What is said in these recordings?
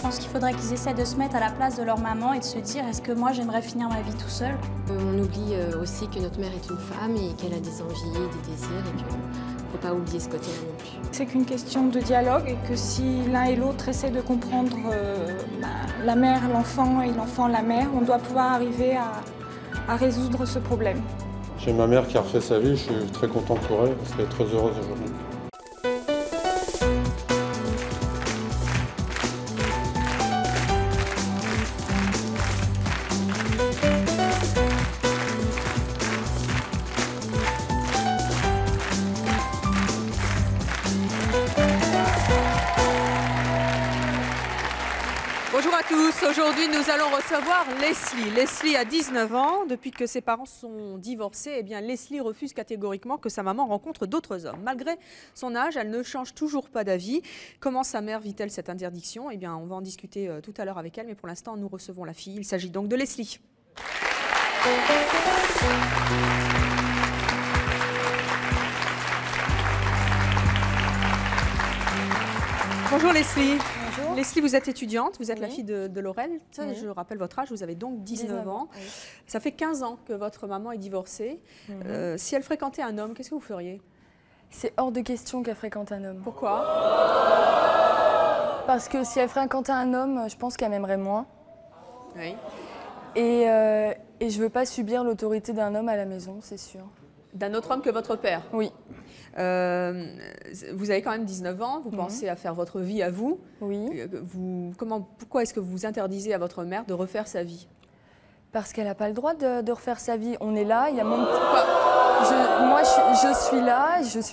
pense qu'il faudrait qu'ils essaient de se mettre à la place de leur maman et de se dire est-ce que moi j'aimerais finir ma vie tout seul. On oublie aussi que notre mère est une femme et qu'elle a des envies, des désirs et qu'il ne faut pas oublier ce côté-là non plus. C'est qu'une question de dialogue et que si l'un et l'autre essaient de comprendre la mère, l'enfant et l'enfant, la mère, on doit pouvoir arriver à résoudre ce problème. J'ai ma mère qui a refait sa vie, je suis très content pour elle, parce qu'elle est très heureuse aujourd'hui. Bonjour à tous, aujourd'hui nous allons recevoir Leslie. Leslie a 19 ans, depuis que ses parents sont divorcés, eh bien Leslie refuse catégoriquement que sa maman rencontre d'autres hommes. Malgré son âge, elle ne change toujours pas d'avis. Comment sa mère vit-elle cette interdiction? Eh bien on va en discuter tout à l'heure avec elle, mais pour l'instant nous recevons la fille. Il s'agit donc de Leslie. Bonjour Leslie. Bonjour. Leslie, vous êtes étudiante, vous êtes la Oui. fille de Laurel. Oui. Je rappelle votre âge, vous avez donc 19 ans. Oui. Ça fait 15 ans que votre maman est divorcée. Si elle fréquentait un homme, qu'est-ce que vous feriez? C'est hors de question qu'elle fréquente un homme. Pourquoi? Parce que si elle fréquentait un homme, je pense qu'elle m'aimerait moins. Oui. Et je veux pas subir l'autorité d'un homme à la maison, c'est sûr. D'un autre homme que votre père? Oui. Vous avez quand même 19 ans, vous pensez à faire votre vie à vous. Oui. Pourquoi est-ce que vous interdisez à votre mère de refaire sa vie? Parce qu'elle n'a pas le droit de refaire sa vie. On est là, il y a mon... Pourquoi? Moi, je suis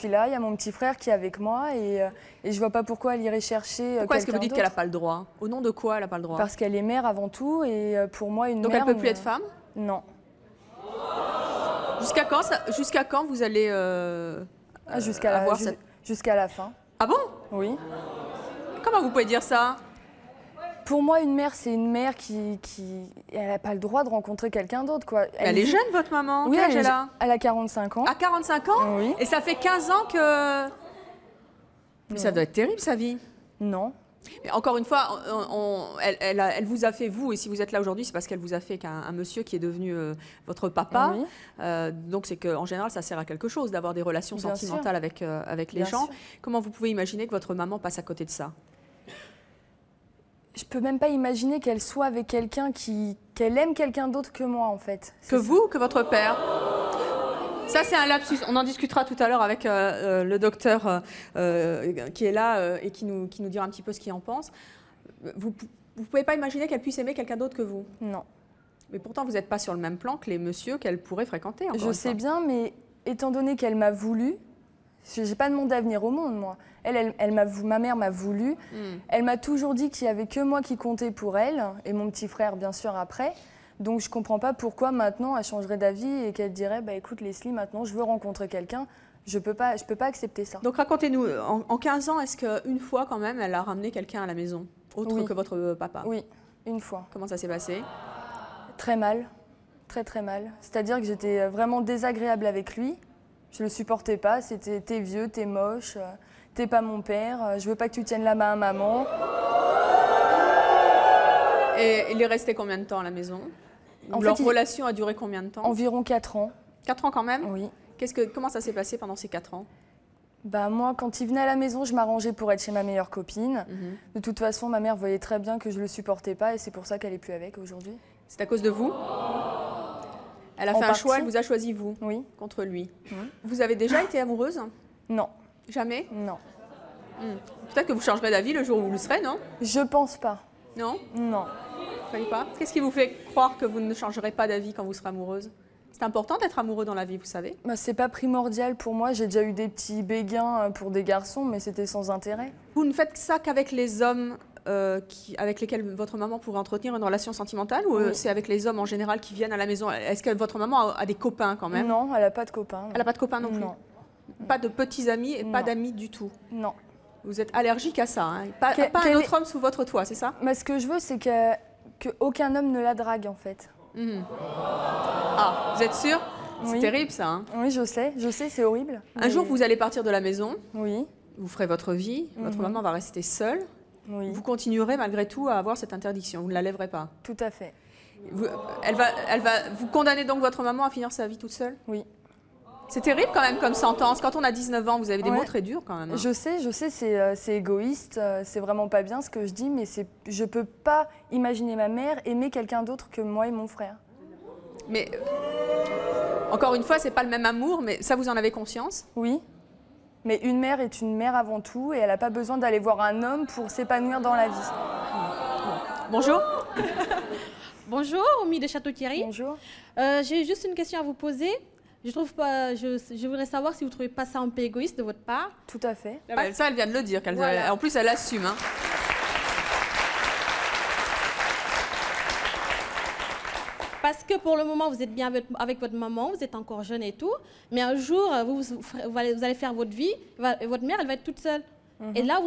là, il y a mon petit frère qui est avec moi et je vois pas pourquoi elle irait chercher Pourquoi est-ce que vous quelqu'un dites qu'elle n'a d'autre. pas le droit? Au nom de quoi elle n'a pas le droit? Parce qu'elle est mère avant tout et pour moi, une Donc mère... elle ne peut plus être femme? Non. Jusqu'à quand vous allez avoir cette... Jusqu'à la fin. Ah bon? Oui. Comment vous pouvez dire ça? Pour moi, une mère, c'est une mère qui elle n'a pas le droit de rencontrer quelqu'un d'autre, quoi. Elle est jeune, votre maman? Oui, Quel âge elle a? elle a 45 ans. À 45 ans? Oui. Et ça fait 15 ans que... Mais ça doit être terrible, sa vie. Non. Mais encore une fois, elle vous a fait, vous, et si vous êtes là aujourd'hui, c'est parce qu'elle vous a fait qu'un monsieur qui est devenu votre papa. Oui. Donc c'est qu'en général, ça sert à quelque chose d'avoir des relations Bien sentimentales avec les Bien gens. sûr. Comment vous pouvez imaginer que votre maman passe à côté de ça? Je peux même pas imaginer qu'elle soit avec quelqu'un qu'elle aime quelqu'un d'autre que moi, en fait. Que vous, que votre père? Ça, c'est un lapsus. On en discutera tout à l'heure avec le docteur qui est là et qui nous dira un petit peu ce qu'il en pense. Vous ne pouvez pas imaginer qu'elle puisse aimer quelqu'un d'autre que vous? Non. Mais pourtant, vous n'êtes pas sur le même plan que les messieurs qu'elle pourrait fréquenter. Je sais bien, mais étant donné qu'elle m'a voulu, j'ai pas demandé à venir au monde, moi. Ma mère m'a voulu. Elle m'a toujours dit qu'il n'y avait que moi qui comptais pour elle, et mon petit frère, bien sûr, après. Donc je comprends pas pourquoi maintenant elle changerait d'avis et qu'elle dirait bah écoute Leslie, maintenant je veux rencontrer quelqu'un. Je peux pas accepter ça. Donc racontez-nous, en 15 ans, est-ce qu'une fois quand même elle a ramené quelqu'un à la maison, autre Oui. que votre papa? Oui, une fois. Comment ça s'est passé? Très mal, très très mal. C'est-à-dire que j'étais vraiment désagréable avec lui. Je le supportais pas, c'était t'es vieux, t'es moche, t'es pas mon père, je veux pas que tu tiennes la main à maman. Et il est resté combien de temps à la maison? Leur relation a duré combien de temps? Environ 4 ans. 4 ans quand même? Oui. Comment ça s'est passé pendant ces 4 ans? Bah moi, quand il venait à la maison, je m'arrangeais pour être chez ma meilleure copine. De toute façon, ma mère voyait très bien que je le supportais pas et c'est pour ça qu'elle est plus avec aujourd'hui. C'est à cause de vous? Elle a En fait un partie. choix, elle vous a choisi vous, Oui. contre lui. Vous avez déjà été amoureuse? Non. Jamais? Non. Peut-être que vous changerez d'avis le jour où vous le serez, non? Je pense pas. Non? Non. Vous croyez pas? Qu'est-ce qui vous fait croire que vous ne changerez pas d'avis quand vous serez amoureuse? C'est important d'être amoureux dans la vie, vous savez. Bah, c'est pas primordial pour moi. J'ai déjà eu des petits béguins pour des garçons, mais c'était sans intérêt. Vous ne faites ça qu'avec les hommes avec lesquels votre maman pourrait entretenir une relation sentimentale ou Oui. c'est avec les hommes en général qui viennent à la maison? Est-ce que votre maman a des copains quand même? Non, elle a pas de copains. Elle n'a pas de copains non plus? Non. Pas de petits amis et pas Non. d'amis du tout? Non. Vous êtes allergique à ça, hein? Pas un autre homme sous votre toit, c'est ça? Mais ce que je veux, c'est que aucun homme ne la drague, en fait. Ah, vous êtes sûr? C'est Oui. terrible ça, hein? Oui, je sais, c'est horrible. Un jour, vous allez partir de la maison, Oui. vous ferez votre vie, votre maman va rester seule. Oui. Vous continuerez malgré tout à avoir cette interdiction, vous ne la lèverez pas. Tout à fait. Vous condamnez donc votre maman à finir sa vie toute seule? Oui. C'est terrible quand même comme sentence. Quand on a 19 ans, vous avez des mots très durs quand même. Hein. Je sais, c'est égoïste, c'est vraiment pas bien ce que je dis, mais je peux pas imaginer ma mère aimer quelqu'un d'autre que moi et mon frère. Mais encore une fois, c'est pas le même amour, mais ça vous en avez conscience? Oui, mais une mère est une mère avant tout et elle n'a pas besoin d'aller voir un homme pour s'épanouir dans la vie. Bonjour. Bonjour, Omi de Château-Thierry. Bonjour. J'ai juste une question à vous poser. Je voudrais savoir si vous ne trouvez pas ça un peu égoïste de votre part. Tout à fait. Ça, elle vient de le dire. Voilà. En plus, elle assume. Hein. Parce que pour le moment, vous êtes bien avec votre maman, vous êtes encore jeune et tout. Mais un jour, vous allez faire votre vie, et votre mère, elle va être toute seule. Et là,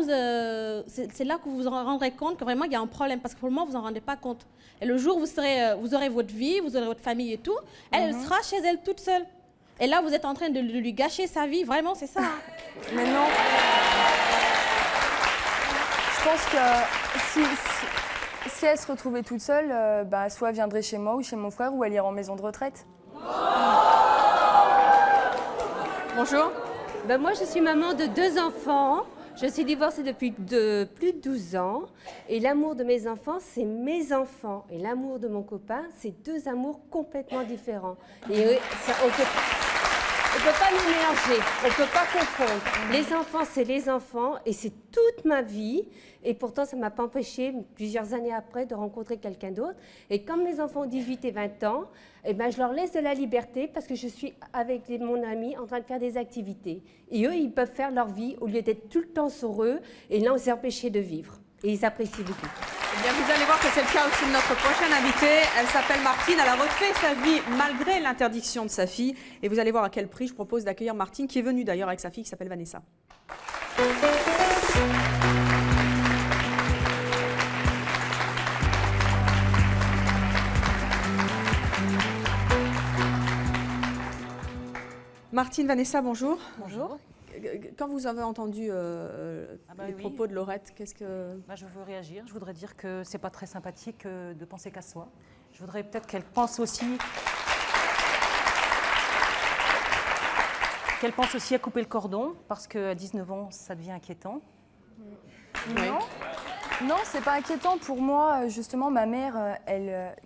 c'est là que vous vous en rendrez compte que vraiment, il y a un problème. Parce que pour le moment, vous n'en rendez pas compte. Et le jour où vous aurez votre vie, vous aurez votre famille et tout, elle sera chez elle toute seule. Et là, vous êtes en train de lui gâcher sa vie. Vraiment, c'est ça. Mais non. Je pense que si elle se retrouvait toute seule, soit elle viendrait chez moi ou chez mon frère ou elle irait en maison de retraite. Bonjour. Moi, je suis maman de 2 enfants. Je suis divorcée depuis plus de 12 ans. Et l'amour de mes enfants, c'est mes enfants. Et l'amour de mon copain, c'est 2 amours complètement différents. Et on ne peut pas les mélanger, on ne peut pas confondre. Les enfants, c'est les enfants et c'est toute ma vie. Et pourtant, ça ne m'a pas empêché, plusieurs années après, de rencontrer quelqu'un d'autre. Et comme mes enfants ont 18 et 20 ans, je leur laisse de la liberté parce que je suis avec mon ami en train de faire des activités. Et eux, ils peuvent faire leur vie au lieu d'être tout le temps sur eux et là, on s'est empêché de vivre. Et ils apprécient beaucoup. Eh bien, vous allez voir que c'est le cas aussi de notre prochaine invitée. Elle s'appelle Martine. Elle a refait sa vie malgré l'interdiction de sa fille. Et vous allez voir à quel prix je propose d'accueillir Martine, qui est venue d'ailleurs avec sa fille qui s'appelle Vanessa. Martine, Vanessa, bonjour. Bonjour. Quand vous avez entendu les propos de Laurette, qu'est-ce que... Je veux réagir. Je voudrais dire que c'est pas très sympathique de penser qu'à soi. Je voudrais peut-être qu'elle pense aussi... Qu'elle pense aussi à couper le cordon, parce qu'à 19 ans, ça devient inquiétant. Non, c'est pas inquiétant. Pour moi, justement, ma mère,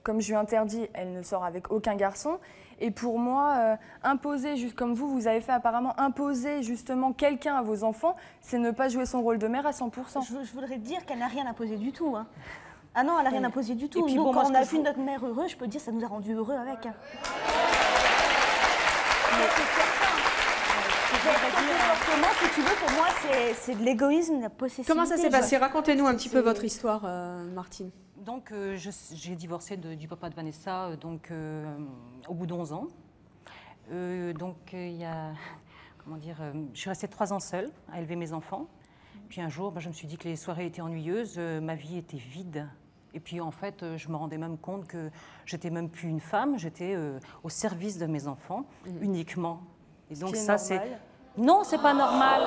comme je lui interdis, elle ne sort avec aucun garçon. Et pour moi, imposer, juste comme vous avez fait apparemment, imposer justement quelqu'un à vos enfants, c'est ne pas jouer son rôle de mère à 100%. Je voudrais dire qu'elle n'a rien imposé du tout. Hein. Ah non, elle n'a rien imposé du tout. Et puis, nous, quand on a vu notre mère heureuse, je peux dire que ça nous a rendus heureux avec. Hein. Si tu veux, pour moi, c'est de l'égoïsme, de la possessivité. Comment ça s'est passé? Racontez-nous un petit peu votre histoire, Martine. Donc, j'ai divorcé du papa de Vanessa au bout d'11 ans. Il y a, je suis restée 3 ans seule à élever mes enfants. Puis un jour, je me suis dit que les soirées étaient ennuyeuses, ma vie était vide. Et puis en fait, je me rendais même compte que j'étais même plus une femme, j'étais au service de mes enfants uniquement. Et donc ça, c'est... Non, c'est pas normal.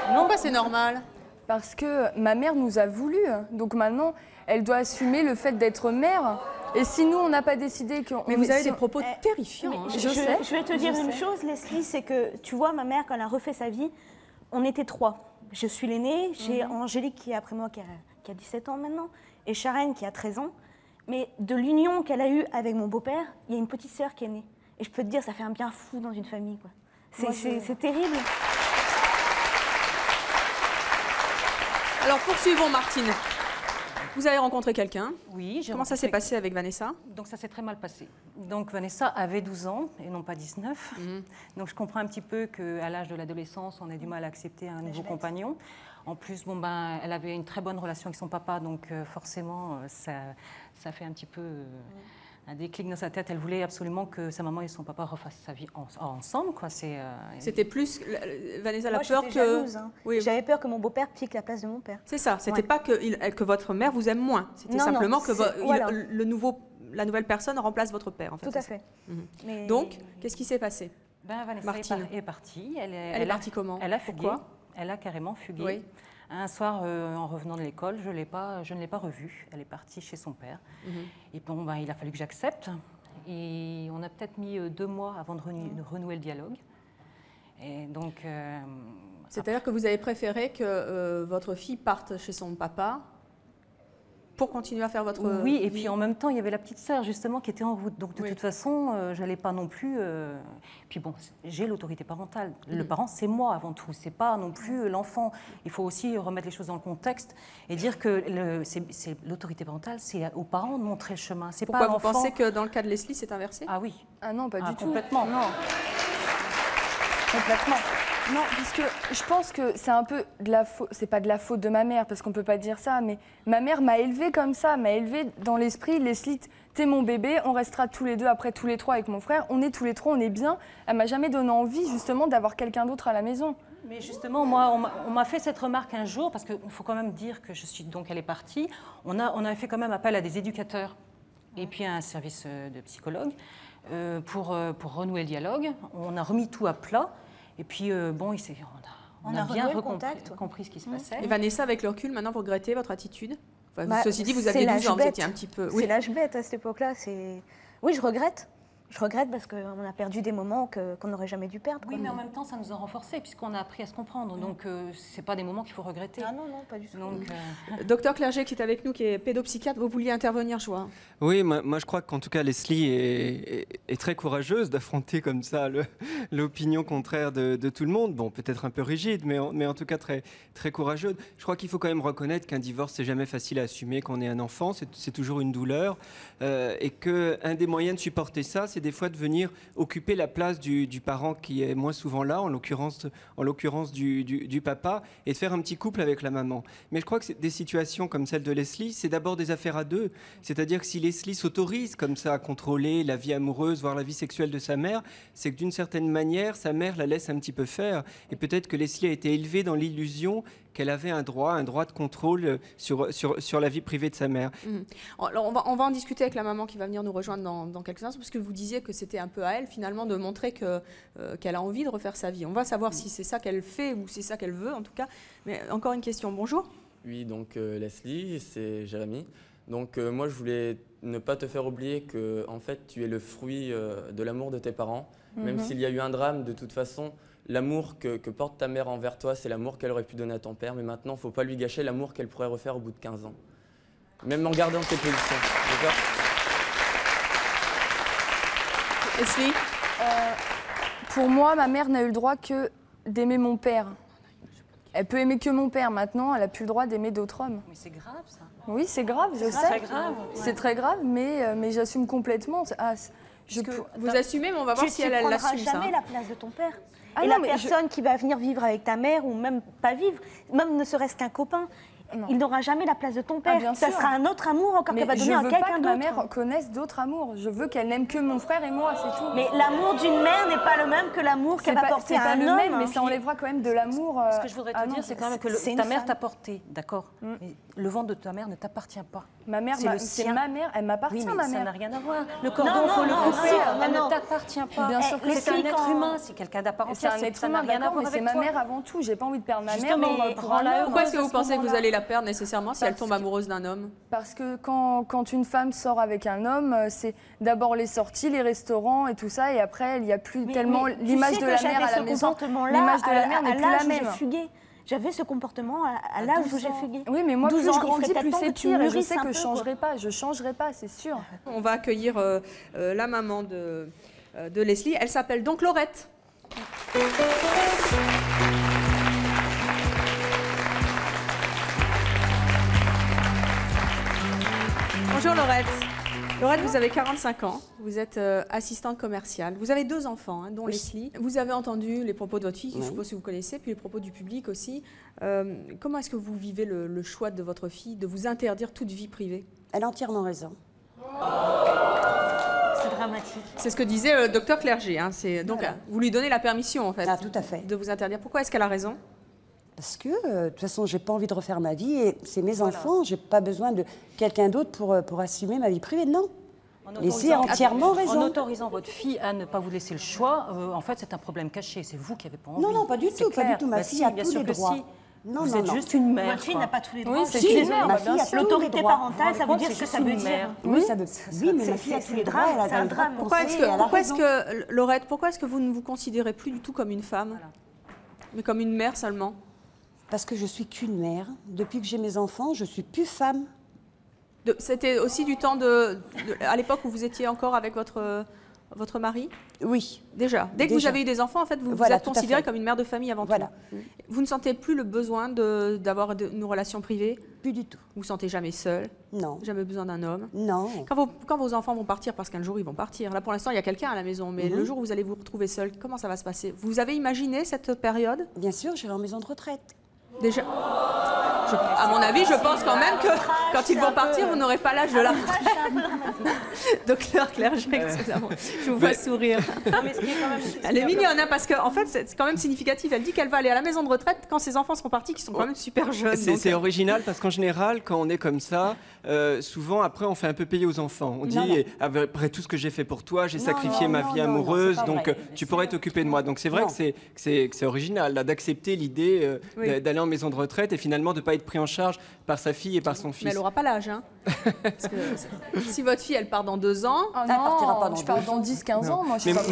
Non, pourquoi c'est normal? Parce que ma mère nous a voulu. Donc maintenant, elle doit assumer le fait d'être mère. Et si nous, on n'a pas décidé que... Mais vous avez des propos terrifiants. Hein. Je vais te dire une chose, Leslie, c'est que, tu vois, ma mère, quand elle a refait sa vie, on était 3. Je suis l'aînée, j'ai Angélique qui est après moi, qui a 17 ans maintenant, et Sharon qui a 13 ans. Mais de l'union qu'elle a eue avec mon beau-père, il y a une petite sœur qui est née. Et je peux te dire, ça fait un bien fou dans une famille, quoi. C'est terrible. Alors poursuivons, Martine. Vous avez rencontré quelqu'un. Oui. Comment ça s'est passé avec Vanessa? Donc ça s'est très mal passé. Donc Vanessa avait 12 ans et non pas 19. Donc je comprends un petit peu qu'à l'âge de l'adolescence, on ait du mal à accepter un nouveau compagnon. En plus, elle avait une très bonne relation avec son papa, donc forcément, ça fait un petit peu... un déclic dans sa tête. Elle voulait absolument que sa maman et son papa refassent sa vie ensemble. C'était plus... Vanessa, la peur que... Jalouse, hein. Oui. J'avais peur que mon beau-père pique la place de mon père. C'est ça. C'était pas que votre mère vous aime moins. C'était simplement que la nouvelle personne remplace votre père. En fait, tout à fait. Mais... Donc, qu'est-ce qui s'est passé? Vanessa est partie. Elle est partie comment? Elle a fugué. Pourquoi? Elle a carrément fugué. Oui. Un soir, en revenant de l'école, je ne l'ai pas revue. Elle est partie chez son père. Et bon, ben, il a fallu que j'accepte. Et on a peut-être mis 2 mois avant de renouer le dialogue. Et donc... C'est-à-dire que vous avez préféré que votre fille parte chez son papa pour continuer à faire votre Oui, et vie. puis en même temps, il y avait la petite sœur, justement, qui était en route. Donc, de toute façon, je n'allais pas non plus... Puis bon, j'ai l'autorité parentale. Le parent, c'est moi avant tout. C'est pas non plus l'enfant. Il faut aussi remettre les choses dans le contexte et dire que l'autorité parentale, c'est aux parents de montrer le chemin. C'est Pourquoi pas vous pensez que dans le cas de Leslie, c'est inversé? Ah oui. Ah non, pas du tout. Complètement. Non. Complètement. Non, puisque je pense que c'est un peu de la faute, c'est pas de la faute de ma mère, parce qu'on peut pas dire ça, mais ma mère m'a élevée comme ça, m'a élevée dans l'esprit, Leslie, t'es mon bébé, on restera tous les deux, après tous les 3 avec mon frère, on est tous les 3, on est bien. Elle m'a jamais donné envie, justement, d'avoir quelqu'un d'autre à la maison. Mais justement, moi, on m'a fait cette remarque un jour, parce qu'il faut quand même dire que elle est partie, on avait fait quand même appel à des éducateurs et puis à un service de psychologue pour renouer le dialogue. On a remis tout à plat. Et puis, bon, on a bien compris ce qui se passait. Et Vanessa, avec le recul, maintenant, vous regrettez votre attitude? Bah, ceci dit, vous aviez 12 ans, vous étiez un petit peu... C'est l'âge bête à cette époque-là. Oui, je regrette. Je regrette parce qu'on a perdu des moments qu'on n'aurait jamais dû perdre. Oui, mais en même temps, ça nous a renforcés puisqu'on a appris à se comprendre. Donc, ce n'est pas des moments qu'il faut regretter. Ah non, non, pas du tout. Donc, Docteur Clerget, qui est avec nous, qui est pédopsychiatre, vous vouliez intervenir, je vois. Oui, moi je crois qu'en tout cas, Leslie est très courageuse d'affronter comme ça l'opinion contraire de tout le monde. Bon, peut-être un peu rigide, mais en tout cas très, très courageuse. Je crois qu'il faut quand même reconnaître qu'un divorce, c'est jamais facile à assumer quand on est un enfant. C'est toujours une douleur. Et qu'un des moyens de supporter ça, c'est des fois de venir occuper la place du parent qui est moins souvent là, en l'occurrence du papa, et de faire un petit couple avec la maman. Mais je crois que des situations comme celle de Leslie, c'est d'abord des affaires à deux. C'est-à-dire que si Leslie s'autorise comme ça à contrôler la vie amoureuse, voire la vie sexuelle de sa mère, c'est que d'une certaine manière, sa mère la laisse un petit peu faire. Et peut-être que Leslie a été élevée dans l'illusion qu'elle avait un droit de contrôle sur la vie privée de sa mère. Alors on va en discuter avec la maman qui va venir nous rejoindre dans quelques instants, parce que vous disiez que c'était un peu à elle, finalement, de montrer qu'elle a envie de refaire sa vie. On va savoir si c'est ça qu'elle fait ou si c'est ça qu'elle veut, en tout cas. Mais encore une question. Bonjour. Oui, donc Leslie, c'est Jérémy. Donc moi, je voulais ne pas te faire oublier que, en fait, tu es le fruit de l'amour de tes parents. Même s'il y a eu un drame, de toute façon, l'amour que porte ta mère envers toi, c'est l'amour qu'elle aurait pu donner à ton père. Mais maintenant, il ne faut pas lui gâcher l'amour qu'elle pourrait refaire au bout de 15 ans. Même en gardant tes positions. D'accord ? Leslie ? Pour moi, ma mère n'a eu le droit que d'aimer mon père. Elle peut aimer que mon père. Maintenant, elle n'a plus le droit d'aimer d'autres hommes. Mais c'est grave, ça. Oui, c'est grave, je sais. C'est très grave. C'est très grave, mais j'assume complètement. Vous assumez, mais on va voir si elle l'assume. Tu ne prendras jamais la place de ton père. Ah et non, la personne qui va venir vivre avec ta mère, ou même pas vivre, même ne serait-ce qu'un copain, il n'aura jamais la place de ton père. Bien ça sûr. sera un autre amour encore qu'elle va donner à quelqu'un d'autre. Je veux pas que ma mère connaisse d'autres amours. Je veux qu'elle n'aime que mon frère et moi, c'est tout. Mais l'amour d'une mère n'est pas le même que l'amour qu'elle va porter à un homme. Mais ça enlèvera quand même de l'amour. Ce que je voudrais te dire, c'est quand même que ta mère t'a porté, d'accord. Mais le ventre de ta mère ne t'appartient pas. Ma mère, c'est ma mère, elle m'appartient, ma mère. Ça n'a rien à voir. Le cordon, il faut le couper. Elle ne t'appartient pas. Bien sûr que c'est un être humain, c'est quelqu'un d'à part entière. C'est un être humain, d'accord, mais c'est ma mère avant tout. J'ai pas envie de perdre ma mère. Pourquoi est-ce que vous pensez que vous allez la perdre nécessairement si elle tombe amoureuse d'un homme? Parce que quand une femme sort avec un homme, c'est d'abord les sorties, les restaurants et tout ça, et après, il n'y a plus tellement l'image de la mère à la maison. L'image de la mère n'est plus la même. J'avais ce comportement à l'âge où j'ai fugué. Oui, mais moi, plus je grandis, plus c'est pire. Et je sais que je ne changerai pas, c'est sûr. On va accueillir la maman de Leslie. Elle s'appelle donc Laurette. Bonjour Laurette. Laurette, vous avez 45 ans, vous êtes assistante commerciale, vous avez 2 enfants, dont Leslie. Vous avez entendu les propos de votre fille, je suppose que vous connaissez, puis les propos du public aussi. Comment est-ce que vous vivez le choix de votre fille de vous interdire toute vie privée? Elle a entièrement raison. C'est dramatique. C'est ce que disait le docteur Clerget. Donc, vous lui donnez la permission, en fait, tout à fait, de vous interdire. Pourquoi est-ce qu'elle a raison? Parce que, de toute façon, j'ai pas envie de refaire ma vie et c'est mes enfants. J'ai pas besoin de quelqu'un d'autre pour assumer ma vie privée, non. Laissez entièrement raison. En autorisant votre fille à ne pas vous laisser le choix, en fait, c'est un problème caché. C'est vous qui n'avez pas envie. Non, pas du tout, pas du tout. Ma fille a tous les droits. Non, vous non, êtes non. juste une mère. Votre fille n'a pas tous les Oui, droits. c'est Je suis une désolée. mère, ma fille a tous les L'autorité droits. parentale, ça veut dire ce que ça veut dire. Oui, ça veut. Oui, mais ma fille a c'est tous les le droits. drame, Elle a c'est un le droit de drame. Pourquoi penser, elle a raison. Laurette, pourquoi est-ce que vous ne vous considérez plus du tout comme une femme, mais comme une mère seulement? Parce que je suis qu'une mère. Depuis que j'ai mes enfants, je suis plus femme. C'était aussi du temps à l'époque où vous étiez encore avec votre mari? Oui. Déjà. Dès que vous avez eu des enfants, en fait, vous Voilà, êtes tout à considérée fait. comme une mère de famille avant Voilà. tout. Vous ne sentez plus le besoin d'avoir une relation privée? Plus du tout. Vous ne vous sentez jamais seule? Non. Jamais besoin d'un homme? Non. Quand vos enfants vont partir, parce qu'un jour ils vont partir, là pour l'instant il y a quelqu'un à la maison, mais le jour où vous allez vous retrouver seule, comment ça va se passer? Vous avez imaginé cette période? Bien sûr, j'irai en maison de retraite. Déjà, à mon avis, je pense quand même que quand ils vont partir, vous n'aurez pas l'âge de la retraite. Docteur Clerget, excusez-moi, je vous vois sourire. Elle est mignonne, hein, parce qu'en fait, c'est quand même significatif. Elle dit qu'elle va aller à la maison de retraite quand ses enfants seront partis, qui sont quand même super jeunes. C'est original parce qu'en général, quand on est comme ça, souvent après, on fait un peu payer aux enfants. On dit, après tout ce que j'ai fait pour toi, j'ai sacrifié ma vie amoureuse, donc tu pourrais t'occuper de moi. Donc c'est vrai que c'est original d'accepter l'idée d'aller en maison de retraite et finalement de ne pas être pris en charge par sa fille et par son fils. Mais elle n'aura pas l'âge. Hein. Parce que si votre fille, elle part dans 2 ans... Ah non, je pars dans 10-15 ans, moi. Je suis pas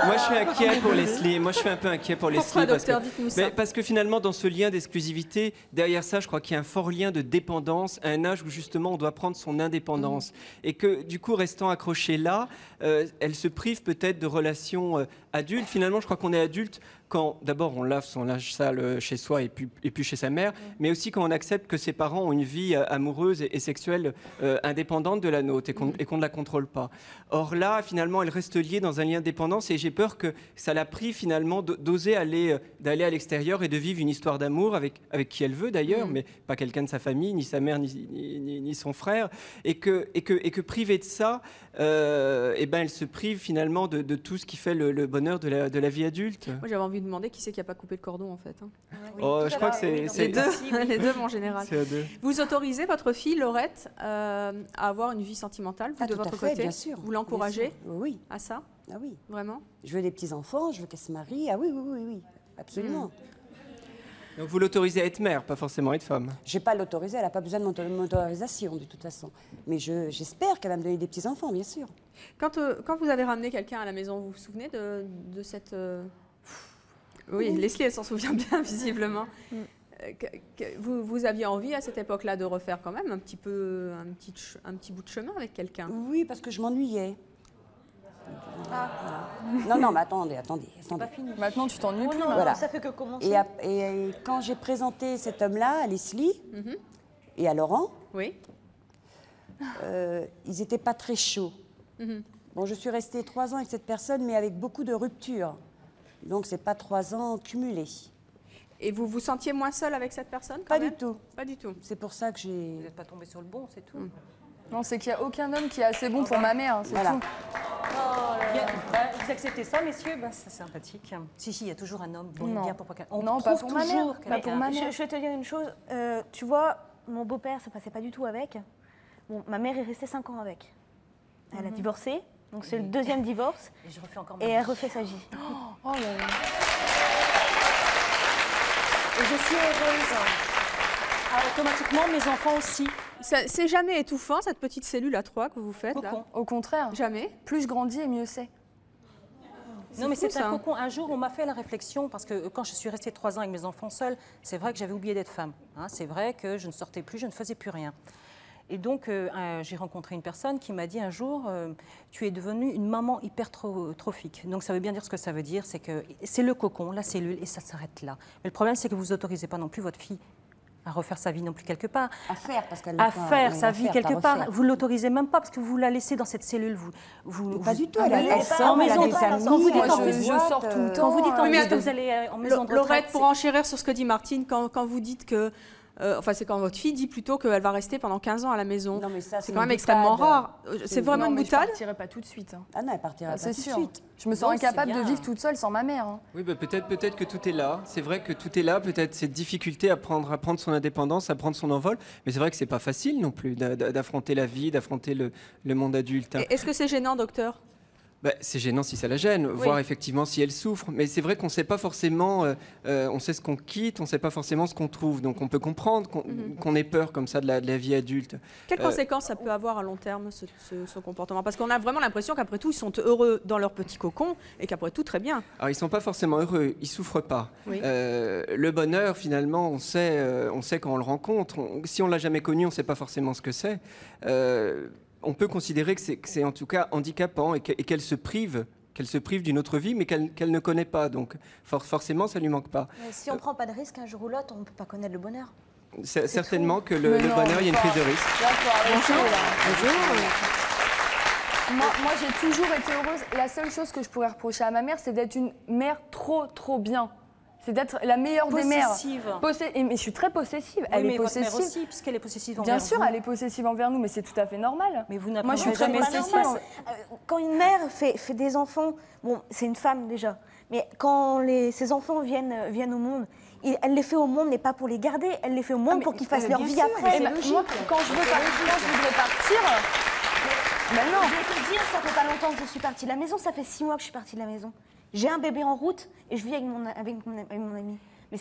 moi, je suis inquiet pour Leslie. Moi, je suis un peu inquiet pour Pourquoi, Leslie. docteur, dites-nous ça. Parce que finalement, dans ce lien d'exclusivité, derrière ça, je crois qu'il y a un fort lien de dépendance, à un âge où justement on doit prendre son indépendance. Et que du coup, restant accroché là, elle se prive peut-être de relations adultes. Finalement, je crois qu'on est adulte quand d'abord on lave son linge sale chez soi et puis chez sa mère, mais aussi quand on accepte que ses parents ont une vie amoureuse et sexuelle indépendante de la nôtre et qu'on ne la contrôle pas. Or là, finalement, elle reste liée dans un lien de dépendance et j'ai peur que ça l'a pris finalement d'oser d'aller à l'extérieur et de vivre une histoire d'amour avec qui elle veut d'ailleurs, mais pas quelqu'un de sa famille, ni sa mère, ni son frère, et que privée de ça, elle se prive finalement de tout ce qui fait le bonheur de la vie adulte. Moi, j'avais envie de demander qui c'est qui n'a pas coupé le cordon, en fait. Hein. Je crois que c'est les deux, les deux, en général. C'est à deux. Vous autorisez votre fille, Laurette, à avoir une vie sentimentale, vous, de votre côté? Bien sûr. Vous l'encouragez oui. à ça? Ah oui. Vraiment? Je veux des petits-enfants, je veux qu'elle se marie. Ah oui, absolument. Donc vous l'autorisez à être mère, pas forcément à être femme. Je ne vais pas l'autoriser, elle n'a pas besoin de mon autorisation de toute façon. Mais j'espère qu'elle va me donner des petits-enfants, bien sûr. Quand vous avez ramené quelqu'un à la maison, vous vous souvenez de cette... Oui, Leslie, elle s'en souvient bien, visiblement. Vous aviez envie à cette époque-là de refaire quand même un petit bout de chemin avec quelqu'un? Oui, parce que je m'ennuyais. Non, mais attendez. C'est pas fini. Maintenant, tu t'ennuies plus. Voilà. Ça fait que commencer. Et quand j'ai présenté cet homme-là à Leslie et à Laurent, oui. Ils n'étaient pas très chauds. Bon, je suis restée 3 ans avec cette personne, mais avec beaucoup de ruptures. Donc, ce n'est pas 3 ans cumulés. Et vous vous sentiez moins seule avec cette personne Pas du tout. Pas du tout. C'est pour ça que j'ai... Vous n'êtes pas tombé sur le bon, c'est tout. Non, c'est qu'il n'y a aucun homme qui est assez bon pour ma mère, c'est tout. Vous acceptez ça, messieurs? C'est sympathique. Si, il y a toujours un homme bien pour quelqu'un. Non, pas pour ma mère. Pas pour ma mère. Je vais te dire une chose. Tu vois, mon beau-père, ça passait pas du tout avec. Bon, ma mère est restée 5 ans avec. Elle a divorcé. Donc c'est le 2e divorce. Et elle refait sa vie. Oh là là. Et je suis heureuse. Automatiquement, mes enfants aussi. C'est jamais étouffant, cette petite cellule à 3 que vous faites là? Au contraire. Jamais? Plus je grandis et mieux c'est. Non, mais c'est un cocon. Un jour, on m'a fait la réflexion, parce que quand je suis restée 3 ans avec mes enfants seuls, c'est vrai que j'avais oublié d'être femme. C'est vrai que je ne sortais plus, je ne faisais plus rien. Et donc, j'ai rencontré une personne qui m'a dit un jour, tu es devenue une maman hypertrophique. Donc, ça veut bien dire ce que ça veut dire, c'est que c'est le cocon, la cellule, et ça s'arrête là. Mais le problème, c'est que vous n'autorisez pas non plus votre fille à refaire sa vie non plus quelque part. À faire, parce qu'elle à faire sa vie quelque part. Vous ne l'autorisez même pas, parce que vous la laissez dans cette cellule. Pas du tout, elle sort, en maison elle a des amis, je sors tout le temps. Quand vous dites en plus que vous allez en maison de retraite... Laurette, pour enchérir sur ce que dit Martine, quand vous dites que... c'est quand votre fille dit plutôt qu'elle va rester pendant 15 ans à la maison. Non, mais ça, c'est quand même extrêmement rare. C'est vraiment une boutade? Je ne partirai pas tout de suite. Ah non, elle partira pas tout de suite. Je me sens incapable de vivre toute seule sans ma mère. Oui, peut-être que tout est là. C'est vrai que tout est là. Peut-être cette difficulté à prendre son indépendance, à prendre son envol. Mais c'est vrai que c'est pas facile non plus d'affronter la vie, d'affronter le monde adulte. Est-ce que c'est gênant, docteur? C'est gênant si ça la gêne, voir effectivement si elle souffre. Mais c'est vrai qu'on ne sait pas forcément, on sait ce qu'on quitte, on ne sait pas forcément ce qu'on trouve. Donc on peut comprendre qu'on ait peur comme ça de la vie adulte. Quelles conséquences ça peut avoir à long terme, ce comportement? Parce qu'on a vraiment l'impression qu'après tout, ils sont heureux dans leur petit cocon et qu'après tout, très bien. Alors ils ne sont pas forcément heureux, ils ne souffrent pas. Oui. Le bonheur, finalement, on sait quand on le rencontre. Si on ne l'a jamais connu, on ne sait pas forcément ce que c'est. On peut considérer que c'est en tout cas handicapant et qu'elle se prive d'une autre vie, mais qu'elle ne connaît pas. Donc forcément, ça ne lui manque pas. Mais si on ne prend pas de risque, un jour ou l'autre, on ne peut pas connaître le bonheur. Certainement que le bonheur, il y a une prise de risque. Moi, j'ai toujours été heureuse. La seule chose que je pourrais reprocher à ma mère, c'est d'être une mère trop bien. C'est d'être la meilleure des mères. Mais je suis très possessive. Oui, elle est possessive. Votre mère aussi, puisqu'elle est possessive envers vous. Bien sûr, elle est possessive envers nous, mais c'est tout à fait normal. Mais vous n'avez Moi, je suis très possessive. Quand une mère fait des enfants, bon, c'est une femme déjà, mais quand ses enfants viennent au monde, elle les fait au monde, mais pas pour les garder, elle les fait au monde pour qu'ils fassent leur vie après. Moi, quand je voudrais partir... Mais non. Je vais te dire, ça fait pas longtemps que je suis partie de la maison, ça fait 6 mois que je suis partie de la maison. J'ai un bébé en route et je vis avec mon ami. Mais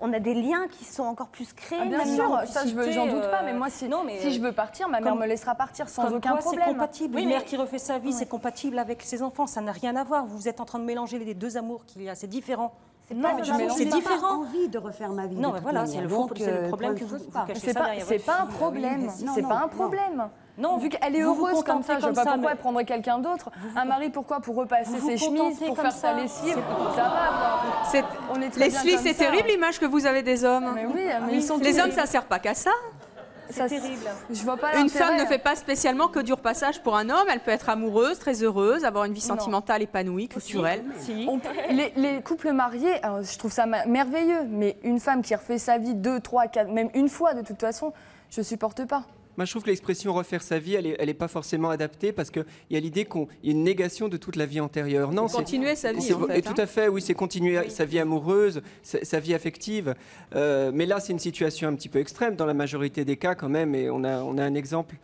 on a des liens qui sont encore plus créés. Bien sûr, ça j'en doute pas, mais moi si je veux partir, ma mère me laissera partir sans aucun problème. C'est compatible, une mère qui refait sa vie, c'est compatible avec ses enfants, ça n'a rien à voir. Vous êtes en train de mélanger les deux amours qu'il y a, c'est différent. C'est différent. Envie de refaire ma vie. Non, mais voilà, c'est le problème que vous cachez ça derrière. C'est pas un problème. C'est pas un problème. Non, vu qu'elle est heureuse comme ça, je vois pas pourquoi elle prendrait quelqu'un d'autre. Un mari, pourquoi? Pour repasser ses chemises, pour faire sa lessive. Ça va, quoi. Leslie, c'est terrible l'image que vous avez des hommes. Mais oui, mais ils sont les hommes, ça sert pas qu'à ça. C'est terrible. Je vois pas une femme ne fait pas spécialement que du repassage pour un homme. Elle peut être amoureuse, très heureuse, avoir une vie sentimentale épanouie, culturelle. Les couples mariés, je trouve ça merveilleux. Mais une femme qui refait sa vie 2, 3, 4, même une fois, de toute façon, je supporte pas. Moi, je trouve que l'expression refaire sa vie, elle est pas forcément adaptée parce qu'il y a l'idée qu'il y a une négation de toute la vie antérieure. Non, c'est continuer sa vie. En fait, tout à fait, oui, c'est continuer sa vie amoureuse, sa vie affective. Mais là, c'est une situation un petit peu extrême dans la majorité des cas quand même, et on a un exemple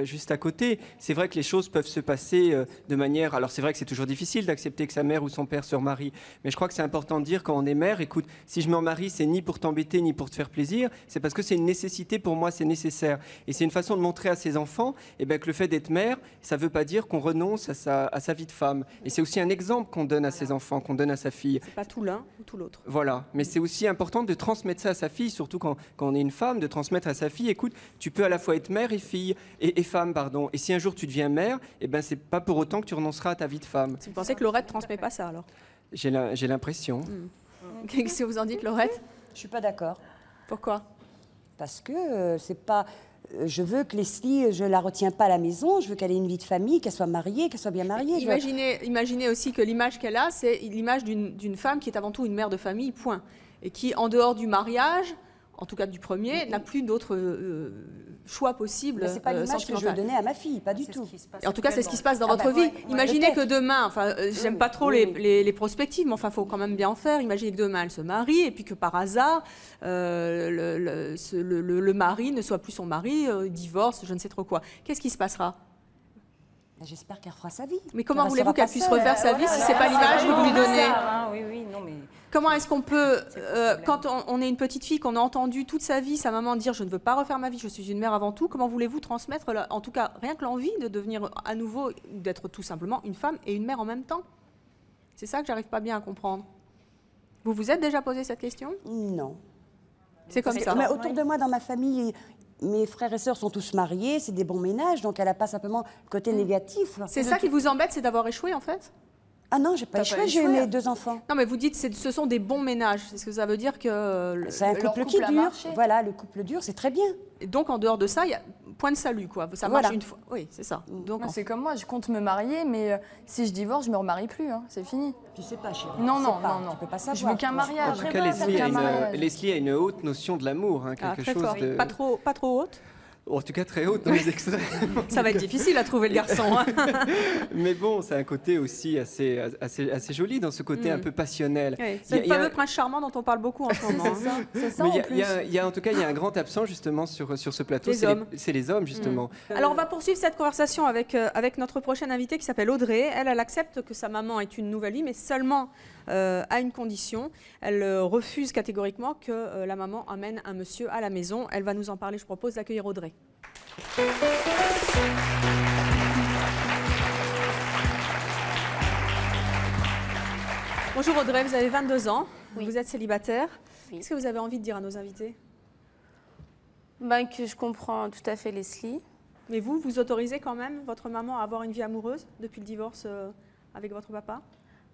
juste à côté. C'est vrai que les choses peuvent se passer de manière. Alors, c'est vrai que c'est toujours difficile d'accepter que sa mère ou son père se remarie, mais je crois que c'est important de dire quand on est mère, écoute, si je me remarie, c'est ni pour t'embêter ni pour te faire plaisir, c'est parce que c'est une nécessité pour moi, c'est nécessaire. Et c'est une façon de montrer à ses enfants que le fait d'être mère, ça ne veut pas dire qu'on renonce à sa vie de femme. Et c'est aussi un exemple qu'on donne à ses enfants, qu'on donne à sa fille. C'est pas tout l'un ou tout l'autre. Voilà, mais c'est aussi important de transmettre ça à sa fille, surtout quand on est une femme, de transmettre à sa fille, écoute, tu peux à la fois être mère et fille, et femme, pardon. Et si un jour tu deviens mère, c'est pas pour autant que tu renonceras à ta vie de femme. Vous pensez que Laurette ne transmet pas ça alors? J'ai l'impression. Qu'est-ce que vous en dites, Laurette? Je suis pas d'accord. Pourquoi? Parce que c'est pas... Je veux que Leslie, je la retiens pas à la maison, je veux qu'elle ait une vie de famille, qu'elle soit mariée, qu'elle soit bien mariée. Imaginez aussi que l'image qu'elle a, c'est l'image d'une femme qui est avant tout une mère de famille, point. Et qui, en dehors du mariage, en tout cas du premier, n'a plus d'autres choix possibles. C'est pas l'image que je veux donner à ma fille, pas du tout. Et en tout cas, c'est ce qui se passe dans votre vie. Imaginez que demain, j'aime pas trop les prospectives, mais il faut quand même bien en faire. Imaginez que demain, elle se marie et puis que par hasard, le mari ne soit plus son mari, divorce, je ne sais trop quoi. Qu'est-ce qui se passera? J'espère qu'elle fera sa vie. Mais comment voulez-vous qu'elle puisse refaire sa vie si ce n'est pas l'image que vous lui donnez? Comment est-ce qu'on peut, quand on est une petite fille, qu'on a entendu toute sa vie sa maman dire « je ne veux pas refaire ma vie, je suis une mère avant tout », comment voulez-vous transmettre, en tout cas, rien que l'envie de devenir à nouveau, d'être tout simplement une femme et une mère en même temps? C'est ça que j'arrive pas bien à comprendre. Vous vous êtes déjà posé cette question? Non. C'est comme ça. Mais autour de moi, dans ma famille... Mes frères et sœurs sont tous mariés, c'est des bons ménages, donc elle n'a pas simplement le côté négatif. C'est ça qui vous embête, c'est d'avoir échoué en fait? Ah non, j'ai pas échoué, j'ai eu mes 2 enfants. Non, mais vous dites que ce sont des bons ménages. Est-ce que ça veut dire que... C'est un couple qui dure. Voilà, le couple dure, c'est très bien. Et donc, en dehors de ça, il y a point de salut, quoi. Ça marche une fois. Oui, c'est ça. Donc, c'est comme moi, je compte me marier, mais si je divorce, je ne me remarie plus. Hein. C'est fini. Tu sais pas, chérie. Non. Tu peux pas savoir. Je veux qu'un mariage. En tout cas, Leslie a une haute notion de l'amour. Quelque chose de... Pas trop haute? En tout cas, très haute dans les extraits. Ça va être difficile à trouver le garçon. Hein. Mais bon, c'est un côté aussi assez joli dans ce côté un peu passionnel. Oui, c'est le fameux prince charmant dont on parle beaucoup en ce moment. C'est ça. Mais en tout cas, il y a un grand absent justement sur ce plateau. C'est les hommes, justement. Alors, on va poursuivre cette conversation avec notre prochaine invitée qui s'appelle Audrey. Elle accepte que sa maman est une nouvelle vie, mais seulement à une condition. Elle refuse catégoriquement que la maman amène un monsieur à la maison. Elle va nous en parler. Je propose d'accueillir Audrey. Bonjour Audrey, vous avez 22 ans, vous êtes célibataire. Qu'est-ce que vous avez envie de dire à nos invités? Que je comprends tout à fait Leslie. Mais vous autorisez quand même votre maman à avoir une vie amoureuse depuis le divorce avec votre papa?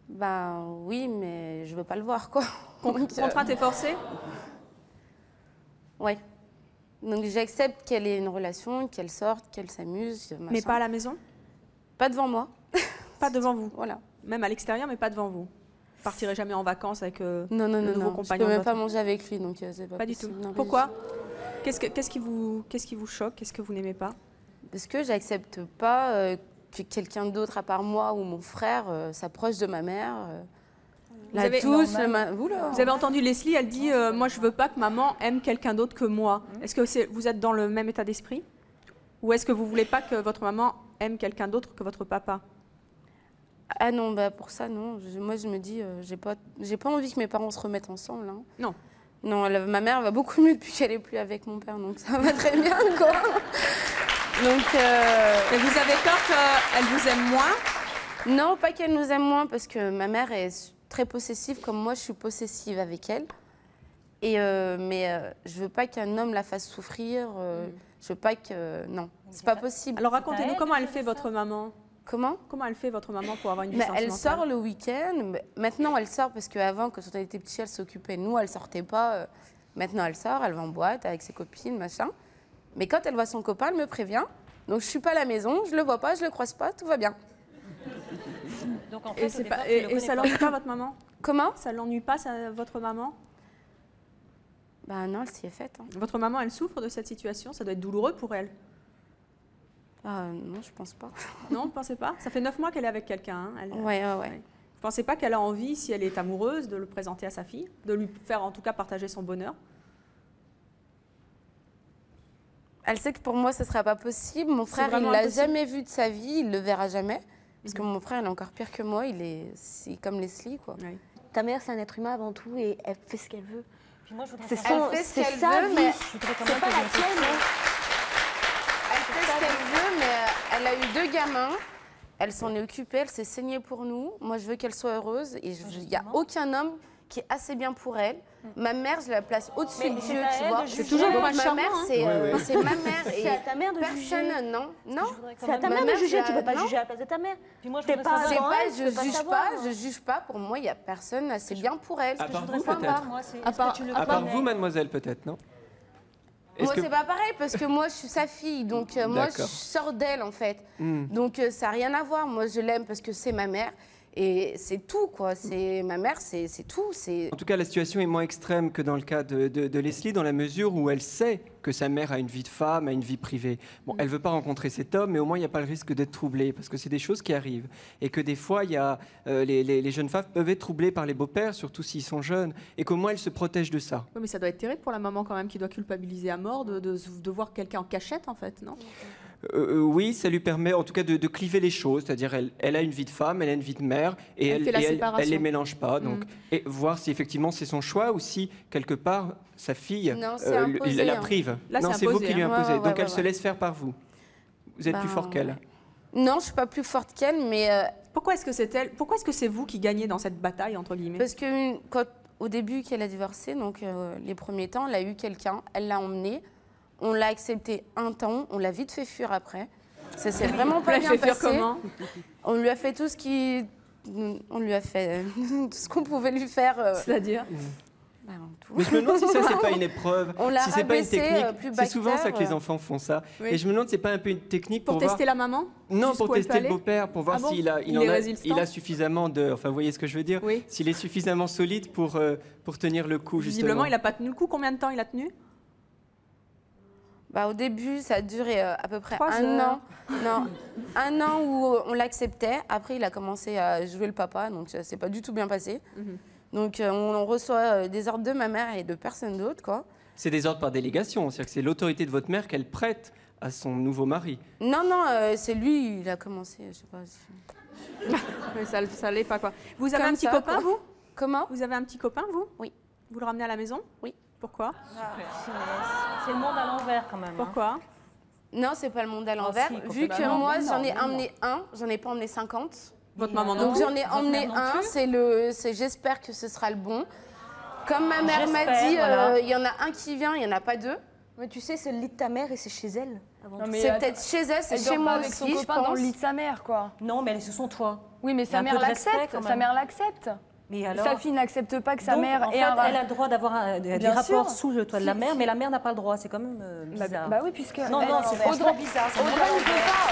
Oui, mais je veux pas le voir, quoi. Contrainte et forcée? Oui. Donc j'accepte qu'elle ait une relation, qu'elle sorte, qu'elle s'amuse. Mais pas à la maison? Pas devant moi. Pas devant vous? Voilà. Même à l'extérieur, mais pas devant vous? Vous partirez jamais en vacances avec non, le nouveau compagnon? Je peux même pas manger avec lui, donc c'est pas du tout. Non, pourquoi? Qu'est-ce qui vous choque? Qu'est-ce que vous n'aimez pas? Parce que j'accepte pas que quelqu'un d'autre à part moi ou mon frère s'approche de ma mère. Vous avez entendu Leslie, elle dit moi je veux pas que maman aime quelqu'un d'autre que moi. Est-ce que vous êtes dans le même état d'esprit? Ou est-ce que vous voulez pas que votre maman aime quelqu'un d'autre que votre papa? Ah non, pour ça non. Moi je me dis j'ai pas envie que mes parents se remettent ensemble. Hein. Non. Non, ma mère va beaucoup mieux depuis qu'elle est plus avec mon père, donc ça va très bien quoi. Donc. Et vous avez peur qu'elle vous aime moins? Non, pas qu'elle nous aime moins, parce que ma mère est très possessive, comme moi je suis possessive avec elle. Mais je veux pas qu'un homme la fasse souffrir. Je veux pas que... Non, c'est pas possible. Alors racontez-nous comment elle fait votre maman. Comment elle fait votre maman pour avoir une vie sentimentale? Elle sort le week-end. Maintenant elle sort parce qu'avant, quand on était petite, elle s'occupait de nous, elle sortait pas. Maintenant elle sort, elle va en boîte avec ses copines, machin. Mais quand elle voit son copain, elle me prévient. Donc je suis pas à la maison, je le vois pas, je le croise pas, tout va bien. Donc, en fait, et ça l'ennuie pas votre maman? Comment? Ça l'ennuie pas votre maman? Non, elle s'y est faite. Hein. Votre maman, elle souffre de cette situation? Ça doit être douloureux pour elle. Non, je pense pas. Non, vous pensez pas? Ça fait 9 mois qu'elle est avec quelqu'un. Hein. Ouais. Vous pensez pas qu'elle a envie, si elle est amoureuse, de le présenter à sa fille? De lui faire en tout cas partager son bonheur? Elle sait que pour moi, ce ne sera pas possible. Mon frère, il ne l'a jamais vu de sa vie, il ne le verra jamais. Parce que mon frère, il est encore pire que moi, c'est comme Leslie, quoi. Oui. Ta mère, c'est un être humain avant tout et elle fait ce qu'elle veut. Puis moi, je voudrais elle fait ce qu'elle veut, mais c'est pas la tienne. Elle fait ce qu'elle veut, mais elle a eu 2 gamins. Elle s'en est occupée, elle s'est saignée pour nous. Moi, je veux qu'elle soit heureuse et il n'y a aucun homme qui est assez bien pour elle. Ma mère, je la place au-dessus de Dieu, tu vois. C'est toujours le ma mère, c'est ma mère. C'est à ta mère de juger. Personne, non. C'est à ta mère de juger, tu ne peux pas juger à la place de ta mère. Puis moi, je juge pas. Pour moi, il n'y a personne assez bien pour elle. À part vous, peut-être. À part vous, mademoiselle, peut-être, non? Moi, c'est pas pareil, parce que moi, je suis sa fille, donc moi, je sors d'elle, en fait. Donc, ça n'a rien à voir. Moi, je l'aime parce que c'est ma mère. Et c'est tout, quoi. C'est ma mère, c'est tout. En tout cas, la situation est moins extrême que dans le cas de Leslie, dans la mesure où elle sait que sa mère a une vie de femme, a une vie privée. Bon, elle ne veut pas rencontrer cet homme, mais au moins, il n'y a pas le risque d'être troublée, parce que c'est des choses qui arrivent. Et que des fois, il y a, les jeunes femmes peuvent être troublées par les beaux-pères, surtout s'ils sont jeunes, et qu'au moins, elles se protègent de ça. Oui, mais ça doit être terrible pour la maman, quand même, qui doit culpabiliser à mort de voir quelqu'un en cachette, en fait, non? Oui, ça lui permet en tout cas de cliver les choses, c'est-à-dire elle a une vie de femme, elle a une vie de mère, et elle les mélange pas. Donc, et voir si effectivement c'est son choix ou si quelque part sa fille la prive. Là, non, c'est vous qui lui imposez. Donc elle se laisse faire par vous. Vous êtes plus fort qu'elle. Non, je suis pas plus forte qu'elle, mais pourquoi est-ce que c'est elle? Pourquoi est-ce que c'est vous qui gagnez dans cette bataille entre guillemets? Parce que au début qu'elle a divorcé, donc les premiers temps, elle a eu quelqu'un, elle l'a emmené. On l'a accepté un temps, on l'a vite fait fuir après. Ça s'est vraiment pas bien passé. Comment? On lui a fait tout ce qui... On lui a fait tout ce qu'on pouvait lui faire. C'est-à-dire Mais je me demande si ça, c'est pas une épreuve, si c'est pas une technique. C'est souvent ça que les enfants font ça. Oui. Et je me demande si c'est pas un peu une technique pour tester la maman? Non, pour tester le beau-père, pour voir s'il a suffisamment de... Enfin, vous voyez ce que je veux dire? Oui. S'il est suffisamment solide pour tenir le coup, justement. Visiblement, il n'a pas tenu le coup. Combien de temps il a tenu? Au début, ça a duré à peu près un an. Non, un an où on l'acceptait. Après, il a commencé à jouer le papa, donc ça s'est pas du tout bien passé. Donc, on reçoit des ordres de ma mère et de personne d'autre, quoi. C'est des ordres par délégation, c'est-à-dire que c'est l'autorité de votre mère qu'elle prête à son nouveau mari. Non, c'est lui, il a commencé, je sais pas. Mais ça l'est pas, quoi. Vous avez un petit copain, vous? Comment? Vous avez un petit copain, vous? Oui. Vous le ramenez à la maison? Oui. Pourquoi? C'est le monde à l'envers, quand même. Pourquoi? Non, c'est pas le monde à l'envers. Vu que moi, j'en ai emmené un, j'en ai pas emmené 50. Votre maman non Donc plus? j'en ai emmené un, j'espère que ce sera le bon. Comme ma mère m'a dit, il y en a un qui vient, il n'y en a pas deux. Mais tu sais, c'est le lit de ta mère et c'est chez elle. C'est peut-être chez elle, c'est chez moi avec aussi, son je copain pense. dans le lit de sa mère, quoi. Non, mais elle est sous son toit. Oui, mais sa mère l'accepte. Sa mère l'accepte. Mais alors, sa fille n'accepte pas que sa donc, mère en fait, elle a le droit d'avoir des rapports sous le toit de la mère, mais la mère n'a pas le droit. C'est quand même bizarre. Bah oui, puisque... Non, c'est franchement bizarre. Audrey ne veut pas.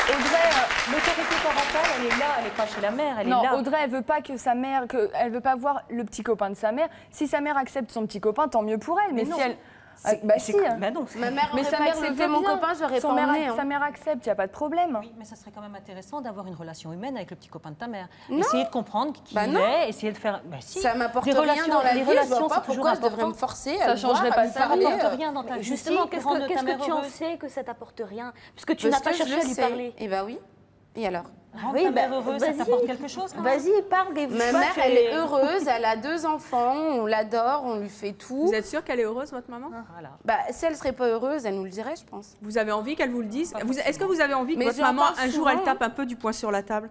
Audrey, l'autorité parentale, elle est là, elle n'est pas chez la mère, elle est là. Non, Audrey, elle veut pas que sa mère, elle veut pas voir le petit copain de sa mère. Si sa mère accepte son petit copain, tant mieux pour elle. Mais si elle... Bah si. Ma mère aurait pas accepté mon copain, j'aurais pas emmené. Sa mère accepte, il n'y a pas de problème. Oui, mais ça serait quand même intéressant d'avoir une relation humaine avec le petit copain de ta mère. Non. Essayer de comprendre qui il est, essayer de faire... Bah, si. Ça m'apporte rien dans la vie, je vois pas pourquoi je devrais me forcer à ça changerait pas ça m'apporte rien dans ta vie. Justement, qu'est-ce que tu en sais que ça t'apporte rien? Parce que tu n'as pas cherché à lui parler. Eh bien oui. Et alors? Rendre ta mère heureuse, ça t'apporte quelque chose quand même? Vas-y, parle des... Ma mère, elle est heureuse, elle a 2 enfants, on l'adore, on lui fait tout. Vous êtes sûre qu'elle est heureuse, votre maman? Voilà. Si elle serait pas heureuse, elle nous le dirait, je pense. Vous avez envie qu'elle vous le dise? Est-ce que vous avez envie que votre maman, un jour, elle tape un peu du poing sur la table?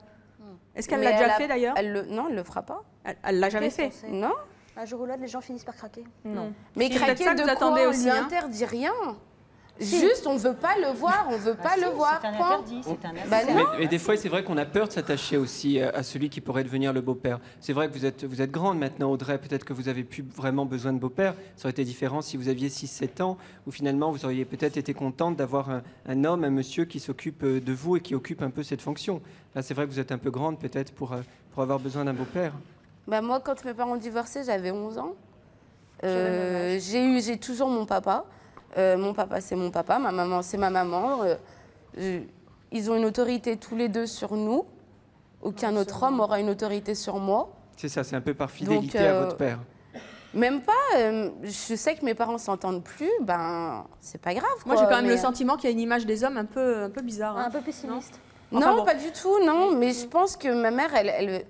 Est-ce qu'elle l'a déjà fait, d'ailleurs? Non, elle le fera pas. Elle l'a jamais fait? Non. Un jour ou l'autre, les gens finissent par craquer. Non. Mais craquer de quoi? On lui interdit rien. Juste, on ne veut pas le voir, on ne veut pas le voir. C'est un interdit, c'est un interdit. Mais des fois, c'est vrai qu'on a peur de s'attacher aussi à celui qui pourrait devenir le beau-père. C'est vrai que vous êtes grande maintenant, Audrey, peut-être que vous n'avez plus vraiment besoin de beau-père. Ça aurait été différent si vous aviez 6-7 ans, où finalement vous auriez peut-être été contente d'avoir un homme, un monsieur qui s'occupe de vous et qui occupe un peu cette fonction. Là, c'est vrai que vous êtes un peu grande peut-être pour avoir besoin d'un beau-père. Moi, quand mes parents ont divorcé, j'avais 11 ans. J'ai toujours mon papa. Mon papa, c'est mon papa, ma maman, c'est ma maman. Ils ont une autorité tous les deux sur nous. Aucun autre homme aura une autorité sur moi. C'est ça, c'est un peu par fidélité à votre père. Même pas. Je sais que mes parents s'entendent plus, c'est pas grave. Moi, j'ai quand même le sentiment qu'il y a une image des hommes un peu bizarre. Un peu pessimiste. Non, pas du tout, non. Mais je pense que ma mère, elle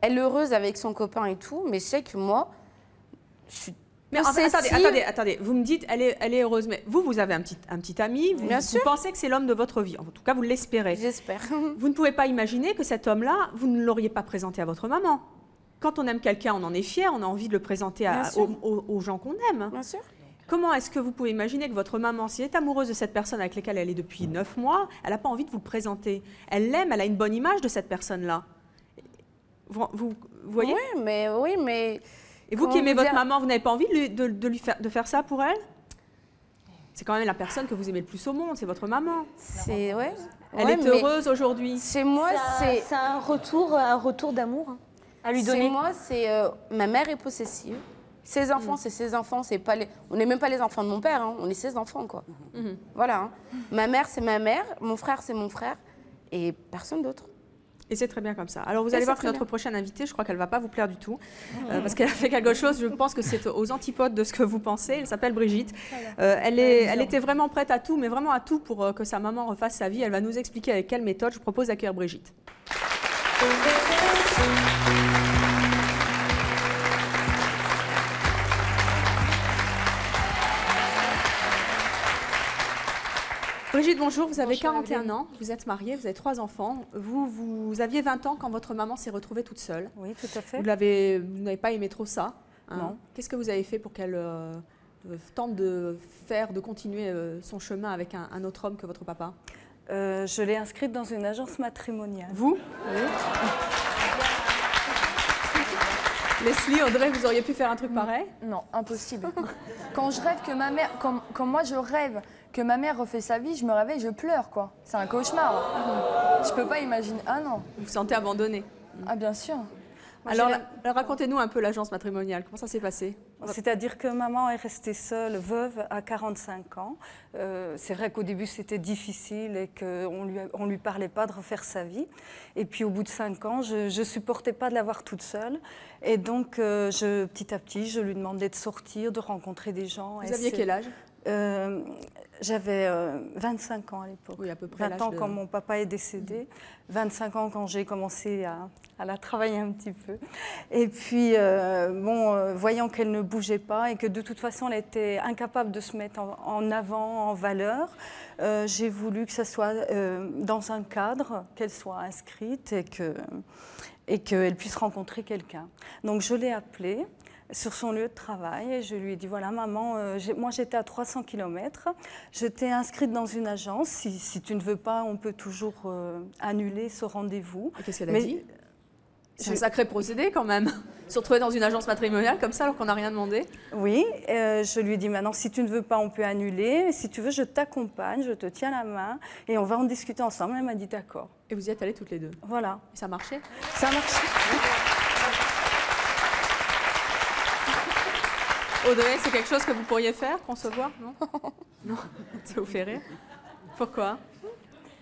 est heureuse avec son copain et tout, mais je sais que moi, je suis... Mais attendez, vous me dites, elle est heureuse, mais vous avez un petit ami, vous pensez que c'est l'homme de votre vie, en tout cas vous l'espérez. J'espère. Vous ne pouvez pas imaginer que cet homme-là, vous ne l'auriez pas présenté à votre maman. Quand on aime quelqu'un, on en est fier, on a envie de le présenter aux gens qu'on aime. Bien sûr. Comment est-ce que vous pouvez imaginer que votre maman, si elle est amoureuse de cette personne avec laquelle elle est depuis 9 mois, elle n'a pas envie de vous le présenter? Elle l'aime, elle a une bonne image de cette personne-là. Vous voyez? Oui, mais... Et vous qui aimez votre maman, vous n'avez pas envie de faire ça pour elle? C'est quand même la personne que vous aimez le plus au monde, c'est votre maman. C'est Elle est heureuse aujourd'hui. Chez moi, c'est un retour d'amour à lui donner. Chez moi, ma mère est possessive. Ses enfants, c'est ses enfants, c'est pas on n'est même pas les enfants de mon père, on est ses enfants, quoi. Voilà. Ma mère, c'est ma mère, mon frère, c'est mon frère, et personne d'autre. Et c'est très bien comme ça. Alors vous allez voir que notre prochaine invitée, je crois qu'elle ne va pas vous plaire du tout, parce qu'elle a fait quelque chose, je pense que c'est aux antipodes de ce que vous pensez. Elle s'appelle Brigitte. Elle était vraiment prête à tout, mais vraiment à tout pour que sa maman refasse sa vie. Elle va nous expliquer avec quelle méthode. Je vous propose d'accueillir Brigitte. Brigitte, bonjour, vous avez 41 ans, vous êtes mariée, vous avez 3 enfants. Vous aviez 20 ans quand votre maman s'est retrouvée toute seule. Oui, tout à fait. Vous n'avez pas aimé trop ça. Non. Qu'est-ce que vous avez fait pour qu'elle tente de continuer son chemin avec un autre homme que votre papa? Je l'ai inscrite dans une agence matrimoniale. Vous? Oui. Leslie, Audrey, vous auriez pu faire un truc pareil? Non, impossible. Quand je rêve que ma mère, quand moi je rêve que ma mère refait sa vie, je me réveille, je pleure, quoi. C'est un cauchemar. Je peux pas imaginer. Ah non. Vous vous sentez abandonnée? Ah bien sûr. Alors racontez-nous un peu l'agence matrimoniale. Comment ça s'est passé? C'est-à-dire que maman est restée seule, veuve, à 45 ans. C'est vrai qu'au début, c'était difficile et qu'on ne lui parlait pas de refaire sa vie. Et puis, au bout de 5 ans, je ne supportais pas de la voir toute seule. Et donc, petit à petit, je lui demandais de sortir, de rencontrer des gens. Vous aviez quel âge? J'avais 25 ans à l'époque. Oui, à peu près. 20 ans quand mon papa est décédé, 25 ans quand j'ai commencé à la travailler un petit peu. Et puis, voyant qu'elle ne bougeait pas et que de toute façon, elle était incapable de se mettre en avant, en valeur, j'ai voulu que ça soit dans un cadre, qu'elle soit inscrite et qu'elle puisse rencontrer quelqu'un. Donc, je l'ai appelée sur son lieu de travail et je lui ai dit, voilà maman, moi j'étais à 300 km, je t'ai inscrite dans une agence, si tu ne veux pas, on peut toujours annuler ce rendez-vous. Qu'est-ce qu'elle a dit? C'est un sacré procédé quand même, se retrouver dans une agence matrimoniale comme ça alors qu'on n'a rien demandé. Oui, je lui ai dit maintenant, si tu ne veux pas, on peut annuler, si tu veux, je t'accompagne, je te tiens la main et on va en discuter ensemble. Elle m'a dit d'accord. Et vous y êtes allées toutes les deux? Voilà. Et ça marchait? Ça a marché. Audrey, c'est quelque chose que vous pourriez faire, concevoir? Non? Non. Ça vous fait rire? Pourquoi?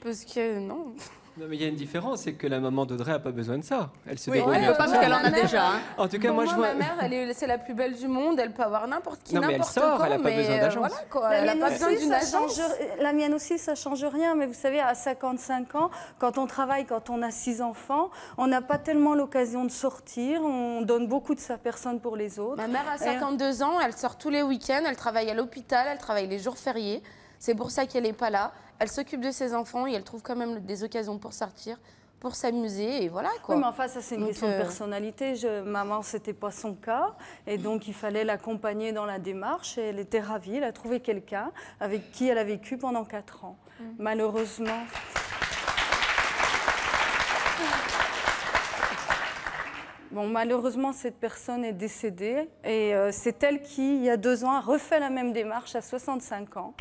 Parce que non. Non, mais il y a une différence, c'est que la maman d'Audrey n'a pas besoin de ça. Elle se débrouille. Elle peut pas parce qu'elle en a déjà. Hein. En tout cas, moi, je vois... ma mère, c'est la plus belle du monde. Elle peut avoir n'importe qui, n'importe quand. Elle n'a pas besoin d'agence. Voilà, quoi. Elle n'a pas besoin d'une agence. La mienne aussi, ça ne change rien. Mais vous savez, à 55 ans, quand on travaille, quand on a 6 enfants, on n'a pas tellement l'occasion de sortir. On donne beaucoup de sa personne pour les autres. Ma mère a 52 ans. Elle sort tous les week-ends. Elle travaille à l'hôpital. Elle travaille les jours fériés. C'est pour ça qu'elle n'est pas là. Elle s'occupe de ses enfants et elle trouve quand même des occasions pour sortir, pour s'amuser, et voilà quoi. Oui, mais enfin, ça c'est une question de personnalité. Maman, c'était pas son cas, et donc il fallait l'accompagner dans la démarche, et elle était ravie, elle a trouvé quelqu'un avec qui elle a vécu pendant 4 ans. Malheureusement... Bon, malheureusement, cette personne est décédée, et c'est elle qui, il y a 2 ans, a refait la même démarche à 65 ans.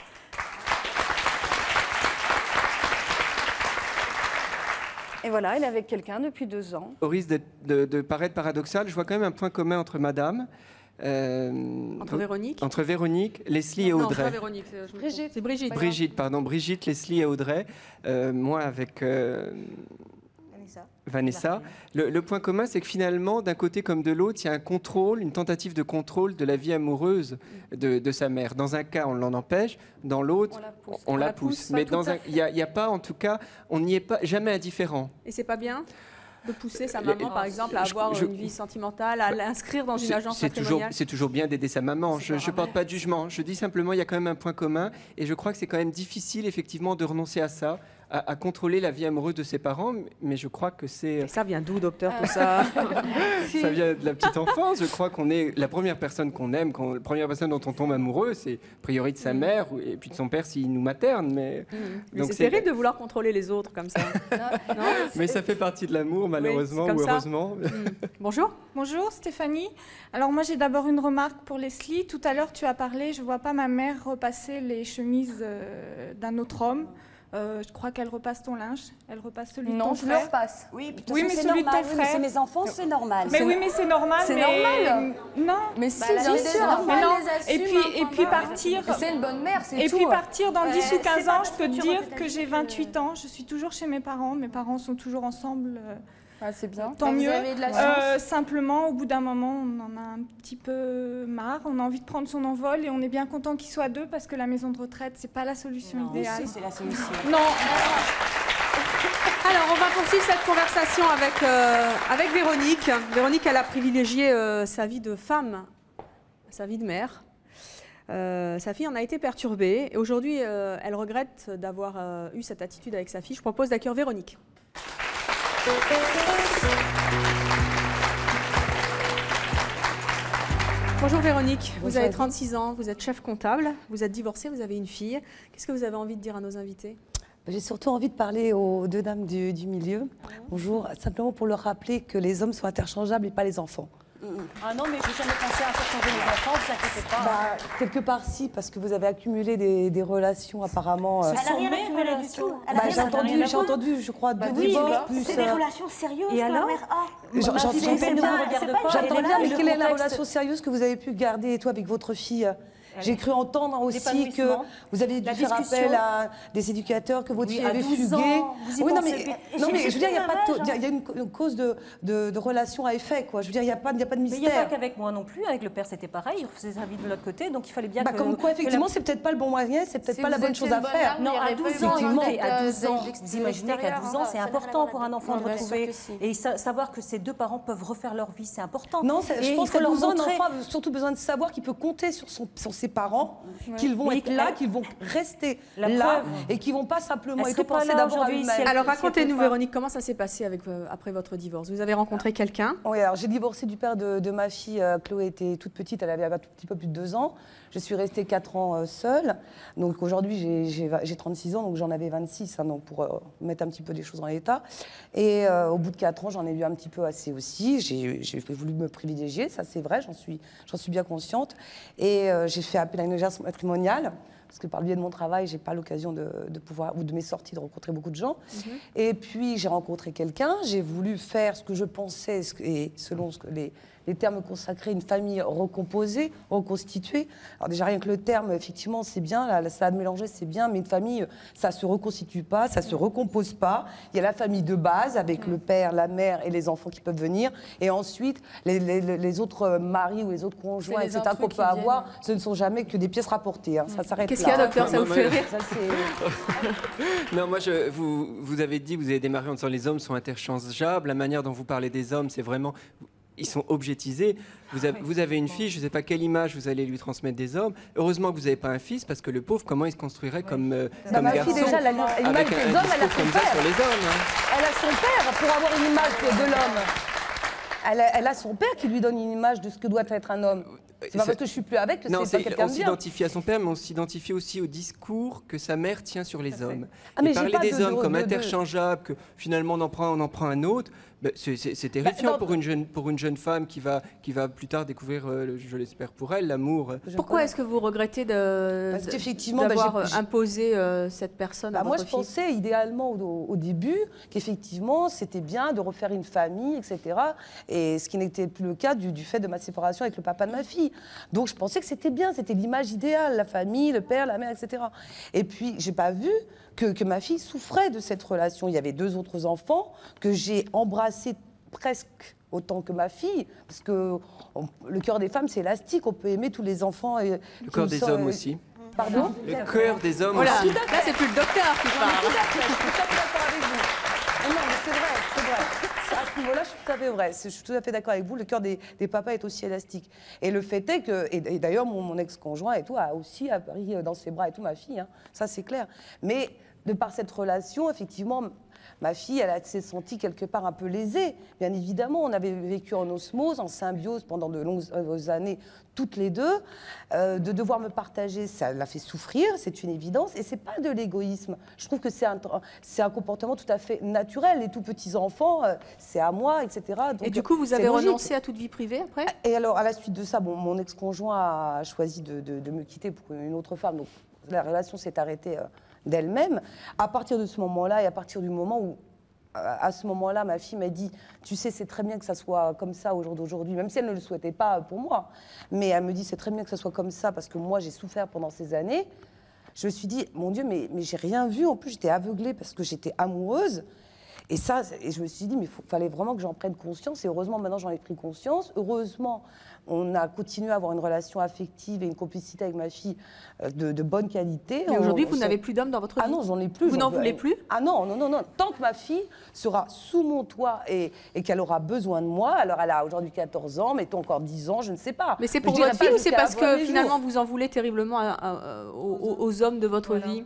Et voilà, elle est avec quelqu'un depuis 2 ans. Au risque de paraître paradoxal, je vois quand même un point commun entre madame... entre Véronique Entre Véronique, Leslie et Audrey. Non, pas Véronique, c'est Brigitte. Brigitte, pardon. Brigitte, Leslie et Audrey. Moi, avec Vanessa. Le point commun, c'est que finalement, d'un côté comme de l'autre, il y a un contrôle, une tentative de contrôle de la vie amoureuse de sa mère. Dans un cas, on l'en empêche. Dans l'autre, on la pousse. Mais il n'y a pas, en tout cas, on n'y est pas jamais indifférent. Et c'est pas bien de pousser sa maman, par exemple, à avoir une vie sentimentale, à l'inscrire dans une agence matrimoniale? C'est toujours bien d'aider sa maman. Je ne porte pas de jugement. Je dis simplement, il y a quand même un point commun. Et je crois que c'est quand même difficile, effectivement, de renoncer à ça, à contrôler la vie amoureuse de ses parents. Mais je crois que c'est... Ça vient d'où, docteur, tout ça? Ça vient de la petite enfance. Je crois qu'on est la première personne qu'on aime, la première personne dont on tombe amoureux, c'est a priori de sa mère et puis de son père s'il nous materne. Mais c'est terrible de vouloir contrôler les autres comme ça. Non, mais ça fait partie de l'amour, malheureusement ou heureusement. Bonjour. Bonjour Stéphanie. Alors moi j'ai d'abord une remarque pour Leslie. Tout à l'heure tu as parlé, je ne vois pas ma mère repasser les chemises d'un autre homme. Je crois qu'elle repasse ton linge, elle repasse celui de ton frère. Non, je le repasse. Oui, mais celui de ton frère. C'est mes enfants, c'est normal. Mais oui, mais c'est normal. C'est normal. Non. Mais si, bien sûr. Mais non. Et puis partir. C'est une bonne mère, c'est tout. Et puis partir dans 10 ou 15 ans, je peux te dire que j'ai 28 ans, je suis toujours chez mes parents sont toujours ensemble. C'est bien. Tant mieux. Vous avez de la chance. Simplement, au bout d'un moment, on en a un petit peu marre. On a envie de prendre son envol et on est bien content qu'il soit 2 parce que la maison de retraite, c'est pas la solution idéale. Si, c'est la solution. Non. Alors, on va poursuivre cette conversation avec Véronique. Véronique, elle a privilégié sa vie de femme, sa vie de mère. Sa fille en a été perturbée et aujourd'hui, elle regrette d'avoir eu cette attitude avec sa fille. Je propose d'accueillir Véronique. Bonjour Véronique, vous avez 36 ans, vous êtes chef comptable, vous êtes divorcée, vous avez une fille. Qu'est-ce que vous avez envie de dire à nos invités? J'ai surtout envie de parler aux 2 dames du milieu. Bonjour, simplement pour leur rappeler que les hommes sont interchangeables et pas les enfants. Ah non, mais j'ai jamais pensé à faire changer mes enfants, vous inquiétez pas. Bah, quelque part, si, parce que vous avez accumulé des relations apparemment. Elle n'a rien accumulé du tout. Bah, j'ai entendu, je crois, deux divorces plus. C'est des relations sérieuses. Et alors J'entends bien, mais quelle est la contexte. relation sérieuse que vous avez pu garder, toi, avec votre fille? J'ai cru entendre aussi que vous avez dû faire appel à des éducateurs, que votre fille avait fugué. Oui, non, mais je veux dire, il y a une cause de relation à effet, quoi. Je veux dire, il n'y a pas de mystère. Mais il n'y a pas qu'avec moi non plus. Avec le père, c'était pareil. Il refaisait sa vie de l'autre côté. Donc il fallait bien que. Comme quoi, effectivement, c'est peut-être pas le bon moyen, c'est peut-être pas la bonne chose à faire. Non, à 12 ans, écoutez, à 12 ans, vous imaginez qu'à 12 ans, c'est important pour un enfant de retrouver. Et savoir que ses deux parents peuvent refaire leur vie, c'est important. Non, je pense qu'à 12 ans, un enfant a surtout besoin de savoir qu'il peut compter sur ses parents, qu'ils vont être là, qu'ils vont rester là et qu'ils ne vont pas simplement être pensés d'avoir à eux-mêmes. Alors racontez-nous, Véronique, comment ça s'est passé après votre divorce? Vous avez rencontré quelqu'un? Oui, alors j'ai divorcé du père de ma fille. Chloé était toute petite, elle avait un tout petit peu plus de 2 ans. Je suis restée 4 ans seule. Donc aujourd'hui, j'ai 36 ans, donc j'en avais 26, donc pour mettre un petit peu des choses dans l'état. Et au bout de 4 ans, j'en ai eu un petit peu assez aussi. J'ai voulu me privilégier, ça c'est vrai, j'en suis bien consciente. Et j'ai fait appel à une agence matrimoniale, parce que par le biais de mon travail, je n'ai pas l'occasion de pouvoir, ou de mes sorties, de rencontrer beaucoup de gens. Et puis j'ai rencontré quelqu'un, j'ai voulu faire ce que je pensais, et selon les termes consacrés, une famille recomposée, reconstituée. Alors déjà, rien que le terme, effectivement, c'est bien, la salade mélangée, c'est bien, mais une famille, ça ne se reconstitue pas, ça ne se recompose pas. Il y a la famille de base, avec le père, la mère et les enfants qui peuvent venir. Et ensuite, les autres maris ou les autres conjoints, etc., qu'on peut avoir, ce ne sont jamais que des pièces rapportées. Ça s'arrête là. Qu'est-ce qu'il y a, docteur? Ça vous fait rire? Non, moi, vous avez dit, vous avez démarré en disant les hommes sont interchangeables. La manière dont vous parlez des hommes, c'est vraiment... Ils sont objetisés. Vous avez une fille, je ne sais pas quelle image vous allez lui transmettre des hommes. Heureusement que vous n'avez pas un fils, parce que le pauvre, comment il se construirait comme garçon? Fille, déjà, l'image des hommes, elle a son père. Sur les hommes, hein. Elle a son père pour avoir une image de l'homme. Elle a son père qui lui donne une image de ce que doit être un homme. C'est pas parce que je suis plus avec que c'est pas quelqu'un de bien. On s'identifie à son père, mais on s'identifie aussi au discours que sa mère tient sur les hommes. Mais et parler des hommes comme interchangeables, que finalement on en prend un autre, c'est terrifiant pour une jeune femme qui va plus tard découvrir, je l'espère pour elle, l'amour. Pourquoi est-ce que vous regrettez d'avoir imposé cette personne à votre fille? Moi, je pensais idéalement au début qu'effectivement, c'était bien de refaire une famille, etc. Et ce qui n'était plus le cas du fait de ma séparation avec le papa de ma fille. Donc, je pensais que c'était bien, c'était l'image idéale, la famille, le père, la mère, etc. Et puis, j'ai pas vu que ma fille souffrait de cette relation. Il y avait 2 autres enfants que j'ai embrassés presque autant que ma fille, parce que le cœur des femmes, c'est élastique, on peut aimer tous les enfants. Le corps des hommes aussi. Pardon? Le cœur des hommes voilà. aussi. Là, c'est plus le docteur qui parle. Je suis tout à fait d'accord avec vous. Non, mais c'est vrai, c'est vrai. À ce niveau-là, je suis tout à fait vrai. Je suis tout à fait d'accord avec vous. Le cœur des papas est aussi élastique. Et le fait est que, et d'ailleurs, mon ex-conjoint et tout a aussi pris dans ses bras et tout ma fille. Ça, c'est clair. Mais de par cette relation, effectivement, ma fille, elle s'est sentie quelque part un peu lésée. Bien évidemment, on avait vécu en osmose, en symbiose pendant de longues années, toutes les deux. De devoir me partager, ça l'a fait souffrir, c'est une évidence. Et c'est pas de l'égoïsme. Je trouve que c'est un comportement tout à fait naturel. Les tout petits enfants, c'est à moi, etc. Donc, et du coup, vous avez renoncé à toute vie privée après? Et alors, à la suite de ça, mon ex-conjoint a choisi de me quitter pour une autre femme. Donc, la relation s'est arrêtée d'elle-même. À partir de ce moment-là, et à partir du moment où, à ce moment-là, ma fille m'a dit, tu sais, c'est très bien que ça soit comme ça au jour d'aujourd'hui, même si elle ne le souhaitait pas pour moi. Mais elle me dit, c'est très bien que ça soit comme ça, parce que moi, j'ai souffert pendant ces années. Je me suis dit, mon Dieu, mais j'ai rien vu. En plus, j'étais aveuglée parce que j'étais amoureuse. Et je me suis dit, mais il fallait vraiment que j'en prenne conscience. Et heureusement, maintenant, j'en ai pris conscience. Heureusement, on a continué à avoir une relation affective et une complicité avec ma fille de bonne qualité. Mais aujourd'hui, vous n'avez plus d'homme dans votre vie? Ah non, j'en ai plus. Vous n'en voulez plus? Ah non, non, non, non. Tant que ma fille sera sous mon toit et qu'elle aura besoin de moi, alors elle a aujourd'hui 14 ans, mettons encore 10 ans, je ne sais pas. Mais c'est pour votre fille ou c'est parce que finalement vous en voulez terriblement aux hommes de votre vie?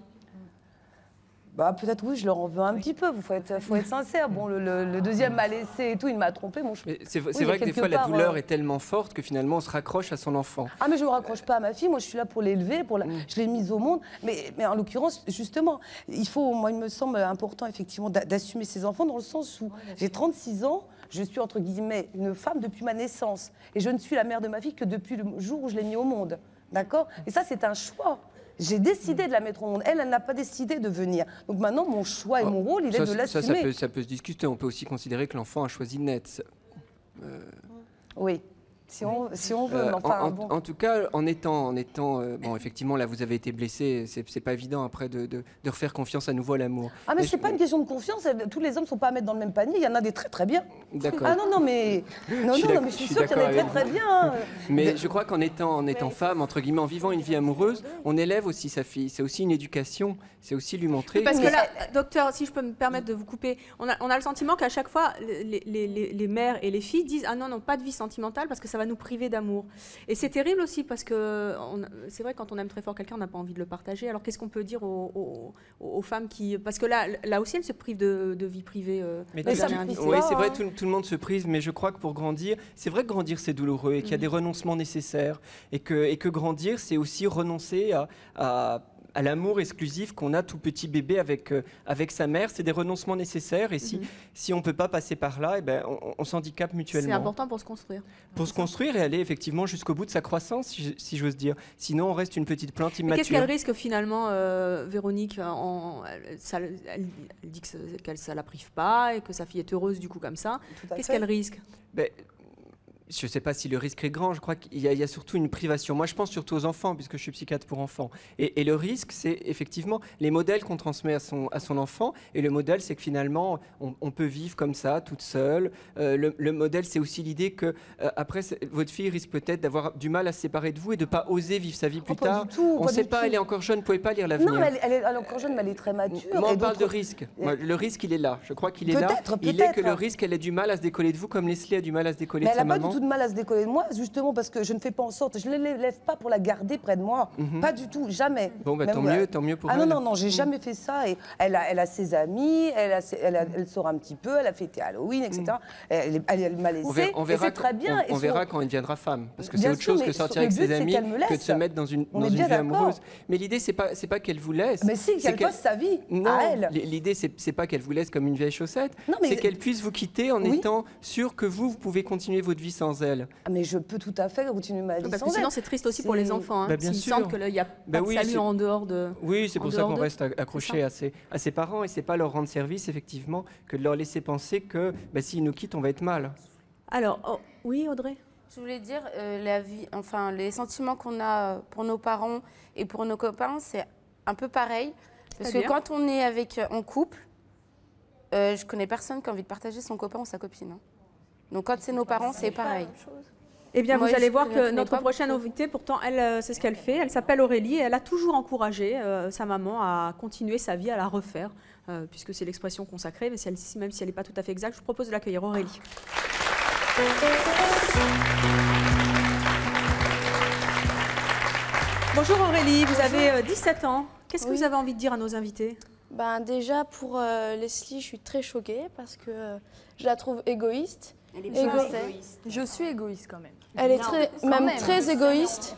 Bah, peut-être oui, je leur en veux un petit peu, il faut être sincère. Bon, le deuxième m'a laissé et tout, il m'a trompé. Bon, c'est vrai que des fois, la douleur est tellement forte que finalement, on se raccroche à son enfant. Ah, mais je ne me raccroche pas à ma fille, moi je suis là pour l'élever, je l'ai mise au monde. Mais en l'occurrence, justement, il me semble important effectivement d'assumer ses enfants dans le sens où j'ai 36 ans, je suis entre guillemets une femme depuis ma naissance. Et je ne suis la mère de ma fille que depuis le jour où je l'ai mis au monde. D'accord? Et ça, c'est un choix. J'ai décidé de la mettre au monde. Elle n'a pas décidé de venir. Donc maintenant, mon choix et mon rôle, il est de l'assumer. Ça peut se discuter. On peut aussi considérer que l'enfant a choisi net. Oui. Si on veut, enfin, en tout cas, en étant bon, effectivement, là, vous avez été blessé, c'est pas évident après de refaire confiance à nouveau à l'amour. Ah, mais c'est pas une question de confiance, tous les hommes sont pas à mettre dans le même panier, il y en a des très très bien. D'accord. Ah non, mais je suis sûre qu'il y en a des très très bien. Mais je crois qu'en étant femme, entre guillemets, en vivant une vie amoureuse, on élève aussi sa fille, c'est aussi une éducation, c'est aussi lui montrer... Parce que là, docteur, si je peux me permettre de vous couper, on a le sentiment qu'à chaque fois, les mères et les filles disent « Ah non, pas de vie sentimentale parce que ça va nous priver d'amour. » Et c'est terrible aussi parce que c'est vrai, quand on aime très fort quelqu'un, on n'a pas envie de le partager. Alors qu'est-ce qu'on peut dire aux femmes qui... Parce que là aussi, elles se privent de vie privée. Oui, c'est vrai, tout le monde se prive, mais je crois que pour grandir, c'est vrai que grandir, c'est douloureux et qu'il y a des renoncements nécessaires. Et que grandir, c'est aussi renoncer à l'amour exclusif qu'on a tout petit bébé avec sa mère. C'est des renoncements nécessaires et si on ne peut pas passer par là, eh ben, on s'handicape mutuellement. C'est important pour se construire. Pour se construire et aller effectivement jusqu'au bout de sa croissance, si j'ose dire. Sinon, on reste une petite plante immature. Qu'est-ce qu'elle risque finalement, Véronique elle dit que ça ne la prive pas et que sa fille est heureuse du coup comme ça. Qu'est-ce qu'elle risque? Je ne sais pas si le risque est grand, je crois qu'il y a surtout une privation. Moi, je pense surtout aux enfants, puisque je suis psychiatre pour enfants. Et le risque, c'est effectivement les modèles qu'on transmet à son enfant. Et le modèle, c'est que finalement, on peut vivre comme ça, toute seule. Le modèle, c'est aussi l'idée que, après, votre fille risque peut-être d'avoir du mal à se séparer de vous et de ne pas oser vivre sa vie plus tard. On ne sait pas, elle est encore jeune, vous ne pouvez pas lire l'avenir. Non, elle est encore jeune, mais elle est très mature. Moi, on parle de risque. Moi, le risque, il est là. Je crois qu'il est là. Il est que le risque, elle ait du mal à se décoller de vous, comme Leslie a du mal à se décoller de sa maman. De mal à se décoller de moi, justement parce que je ne fais pas en sorte, je ne l'élève pas pour la garder près de moi, pas du tout, jamais. Bon, tant mieux pour elle. Ah non, j'ai jamais fait ça. Et elle a ses amis, elle sort un petit peu, elle a fêté Halloween, etc. Elle m'a laissé, et c'est très bien. On verra quand elle deviendra femme, parce que c'est autre chose que sortir avec ses amis, que de se mettre dans une vie amoureuse. Mais l'idée, c'est pas qu'elle vous laisse. Mais si, qu'elle fasse sa vie à elle. L'idée, c'est pas qu'elle vous laisse comme une vieille chaussette, c'est qu'elle puisse vous quitter en étant sûre que vous pouvez continuer votre vie sans elle. Mais je peux tout à fait continuer ma vie sans elle. Parce que sinon, c'est triste aussi pour les enfants. S'ils sentent qu'il n'y a pas de salut en dehors de... Oui, c'est pour ça qu'on reste accroché à ses parents. Et c'est pas leur rendre service, effectivement, que de leur laisser penser que s'ils nous quittent, on va être mal. Alors, oui, Audrey? Je voulais dire, la vie, enfin, les sentiments qu'on a pour nos parents et pour nos copains, c'est un peu pareil. Parce que quand on est en couple, je connais personne qui a envie de partager son copain ou sa copine. Hein. Donc quand c'est nos parents, c'est pareil. Eh bien, vous allez voir que notre prochaine invitée, pourtant, elle, c'est ce qu'elle fait. Elle s'appelle Aurélie et elle a toujours encouragé sa maman à continuer sa vie, à la refaire, puisque c'est l'expression consacrée, mais même si elle n'est pas tout à fait exacte, je vous propose de l'accueillir. Aurélie. Bonjour Aurélie, vous avez 17 ans. Qu'est-ce que vous avez envie de dire à nos invités? Déjà, pour Leslie, je suis très choquée parce que je la trouve égoïste. Elle est égoïste. Je suis égoïste quand même. Elle est très égoïste.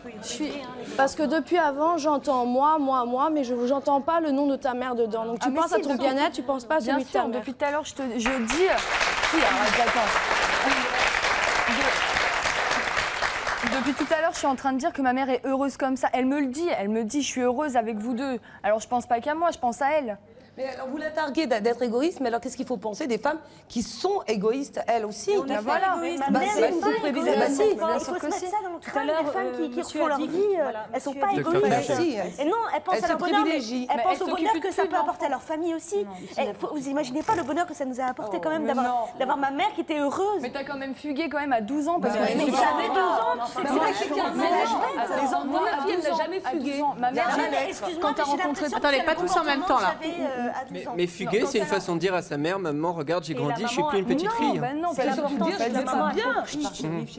Parce que depuis avant, j'entends moi, mais je n'entends pas le nom de ta mère dedans. Donc tu penses à ton bien-être, tu ne penses pas à celui de ta mère. Depuis tout à l'heure, je dis... Si, d'accord. Depuis tout à l'heure, je suis en train de dire que ma mère est heureuse comme ça. Elle me le dit, je suis heureuse avec vous deux. Alors je pense pas qu'à moi, je pense à elle. Mais alors vous la targuez d'être égoïste, mais alors qu'est-ce qu'il faut penser des femmes qui sont égoïstes elles aussi? Voilà, il faut se mettre ça dans le crâne des femmes qui refont leur vie, elles sont pas égoïstes. Et non, elles pensent à leur bonheur, elles pensent au bonheur que ça peut apporter à leur famille aussi. Vous imaginez pas le bonheur que ça nous a apporté quand même d'avoir ma mère qui était heureuse. Mais t'as quand même fugué quand même à 12 ans parce que j'avais 12 ans. C'est vrai que ma fille elle n'a jamais fugué. Ma mère, quand t'as rencontré... Attendez, pas tous en même temps là. Mais fuguer, c'est une façon de dire à sa mère, maman, regarde, j'ai grandi, je suis plus une petite fille. Non, c'est l'important, c'est bien.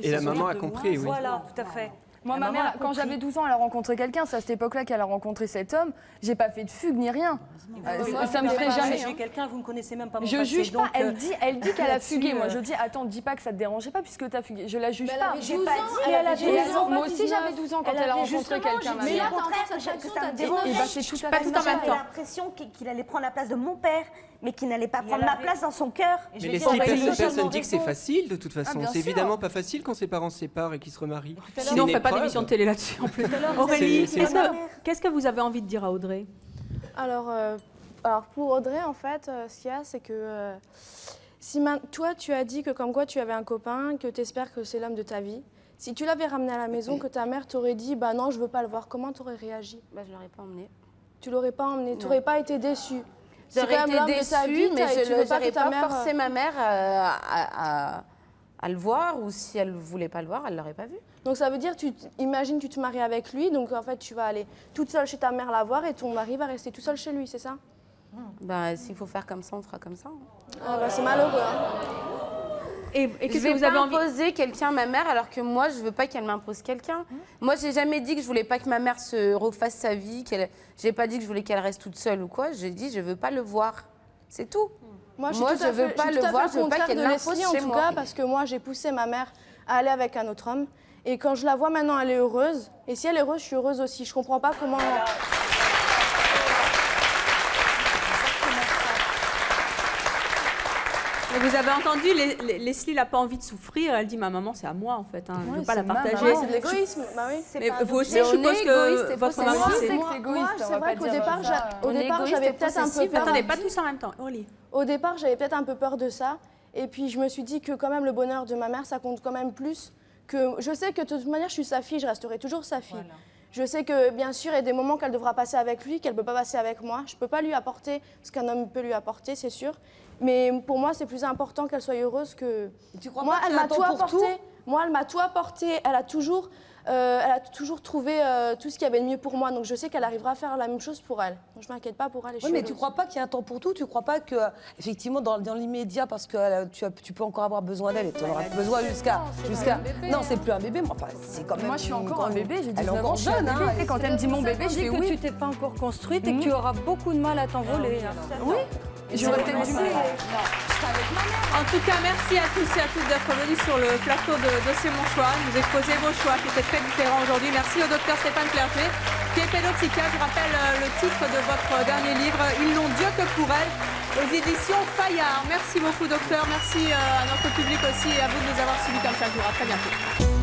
Et la maman a compris, oui. Voilà, tout à fait. Moi, ma mère, quand j'avais 12 ans, elle a rencontré quelqu'un. C'est à cette époque-là qu'elle a rencontré cet homme. J'ai pas fait de fugue ni rien. Ça me ferait jamais. Quelqu'un, vous ne connaissez même pas mon passé. Je juge pas. Elle dit qu'elle a fugué. Moi, je dis, attends, dis pas que ça te dérangeait pas puisque tu as fugué. Je la juge pas. J'ai pas dit. Elle avait 12 ans. Moi aussi, j'avais 12 ans quand elle a rencontré quelqu'un. Mais là, au contraire, que ça me dérangeait. C'est tout à fait. J'avais l'impression qu'il allait prendre la place de mon père, mais qui n'allait pas prendre ma place dans son cœur. Mais Leslie, personne dit que c'est facile de toute façon. C'est évidemment pas facile quand ses parents se séparent et qu'ils se remarient. Sinon, on ne fait pas d'émission de télé là-dessus en plus. Aurélie, qu'est-ce que vous avez envie de dire à Audrey? Alors pour Audrey, en fait, ce qu'il y a, c'est que si toi, tu as dit que comme quoi tu avais un copain, que tu espères que c'est l'homme de ta vie, si tu l'avais ramené à la maison, que ta mère t'aurait dit « bah non, je veux pas le voir », comment tu aurais réagi? Bah, je l'aurais pas emmené. Tu l'aurais pas emmené, tu n'aurais pas été déçue. J'aurais été déçue, mais je n'aurais pas mère... forcé ma mère à le voir, ou si elle ne voulait pas le voir, elle ne l'aurait pas vu. Donc ça veut dire, imagine tu te maries avec lui, donc en fait tu vas aller toute seule chez ta mère la voir et ton mari va rester tout seul chez lui, c'est ça? Ben, s'il faut faire comme ça, on fera comme ça. Ah bah, c'est malheureux. Hein. Et qu'est-ce que vous avez envie? Imposer quelqu'un à ma mère alors que moi, je veux pas qu'elle m'impose quelqu'un. Moi, j'ai jamais dit que je voulais pas que ma mère se refasse sa vie. J'ai pas dit que je voulais qu'elle reste toute seule ou quoi. J'ai dit je veux pas le voir. C'est tout. Moi, je veux pas le voir. Je veux pas qu'elle m'impose chez moi. En tout cas, parce que moi, j'ai poussé ma mère à aller avec un autre homme. Et quand je la vois maintenant, elle est heureuse. Et si elle est heureuse, je suis heureuse aussi. Je comprends pas comment. Vous avez entendu, Leslie n'a pas envie de souffrir. Elle dit ma maman, c'est à moi en fait. Hein. Je ne veux pas la partager. C'est de l'égoïsme. Bah oui. Mais vous aussi, je suppose que votre maman, c'est égoïste. C'est vrai qu'au départ, j'avais peut-être un peu peur. Attendez, pas tous en même temps. Aurélie. Au départ, j'avais peut-être un peu peur de ça. Et puis je me suis dit que quand même le bonheur de ma mère, ça compte quand même plus. Que je sais que de toute manière, je suis sa fille, je resterai toujours sa fille. Voilà. Je sais que, bien sûr, il y a des moments qu'elle devra passer avec lui, qu'elle ne peut pas passer avec moi. Je ne peux pas lui apporter ce qu'un homme peut lui apporter, c'est sûr. Mais pour moi, c'est plus important qu'elle soit heureuse que... Tu crois moi, pas elle m'a tout apporté. Moi, elle m'a tout apporté. Elle a toujours trouvé tout ce qu'il y avait de mieux pour moi. Donc, je sais qu'elle arrivera à faire la même chose pour elle. Donc, je ne m'inquiète pas pour elle. Oui, mais tu ne crois pas qu'il y a un temps pour tout? Tu ne crois pas que, effectivement, dans l'immédiat, parce que tu peux encore avoir besoin d'elle et tu en auras besoin jusqu'à... Non, c'est plus un bébé, mais enfin, c'est quand même... Moi, je suis encore un bébé, j'ai 19 ans, je suis jeune. Hein. Et quand elle me dit mon bébé, je fais oui. Que tu t'es pas encore construite et que tu auras beaucoup de mal à t'envoler. Oui. J'aurais peut-être dû. En tout cas, merci à tous et à toutes d'être venus sur le plateau de C'est mon choix. Vous exposez vos choix qui étaient très différents aujourd'hui. Merci au docteur Stéphane Clerget, qui est pédopsychiatre. Je rappelle le titre de votre dernier livre, Ils n'ont Dieu que pour elle, aux éditions Fayard. Merci beaucoup, docteur. Merci à notre public aussi et à vous de nous avoir suivis comme chaque jour. À très bientôt.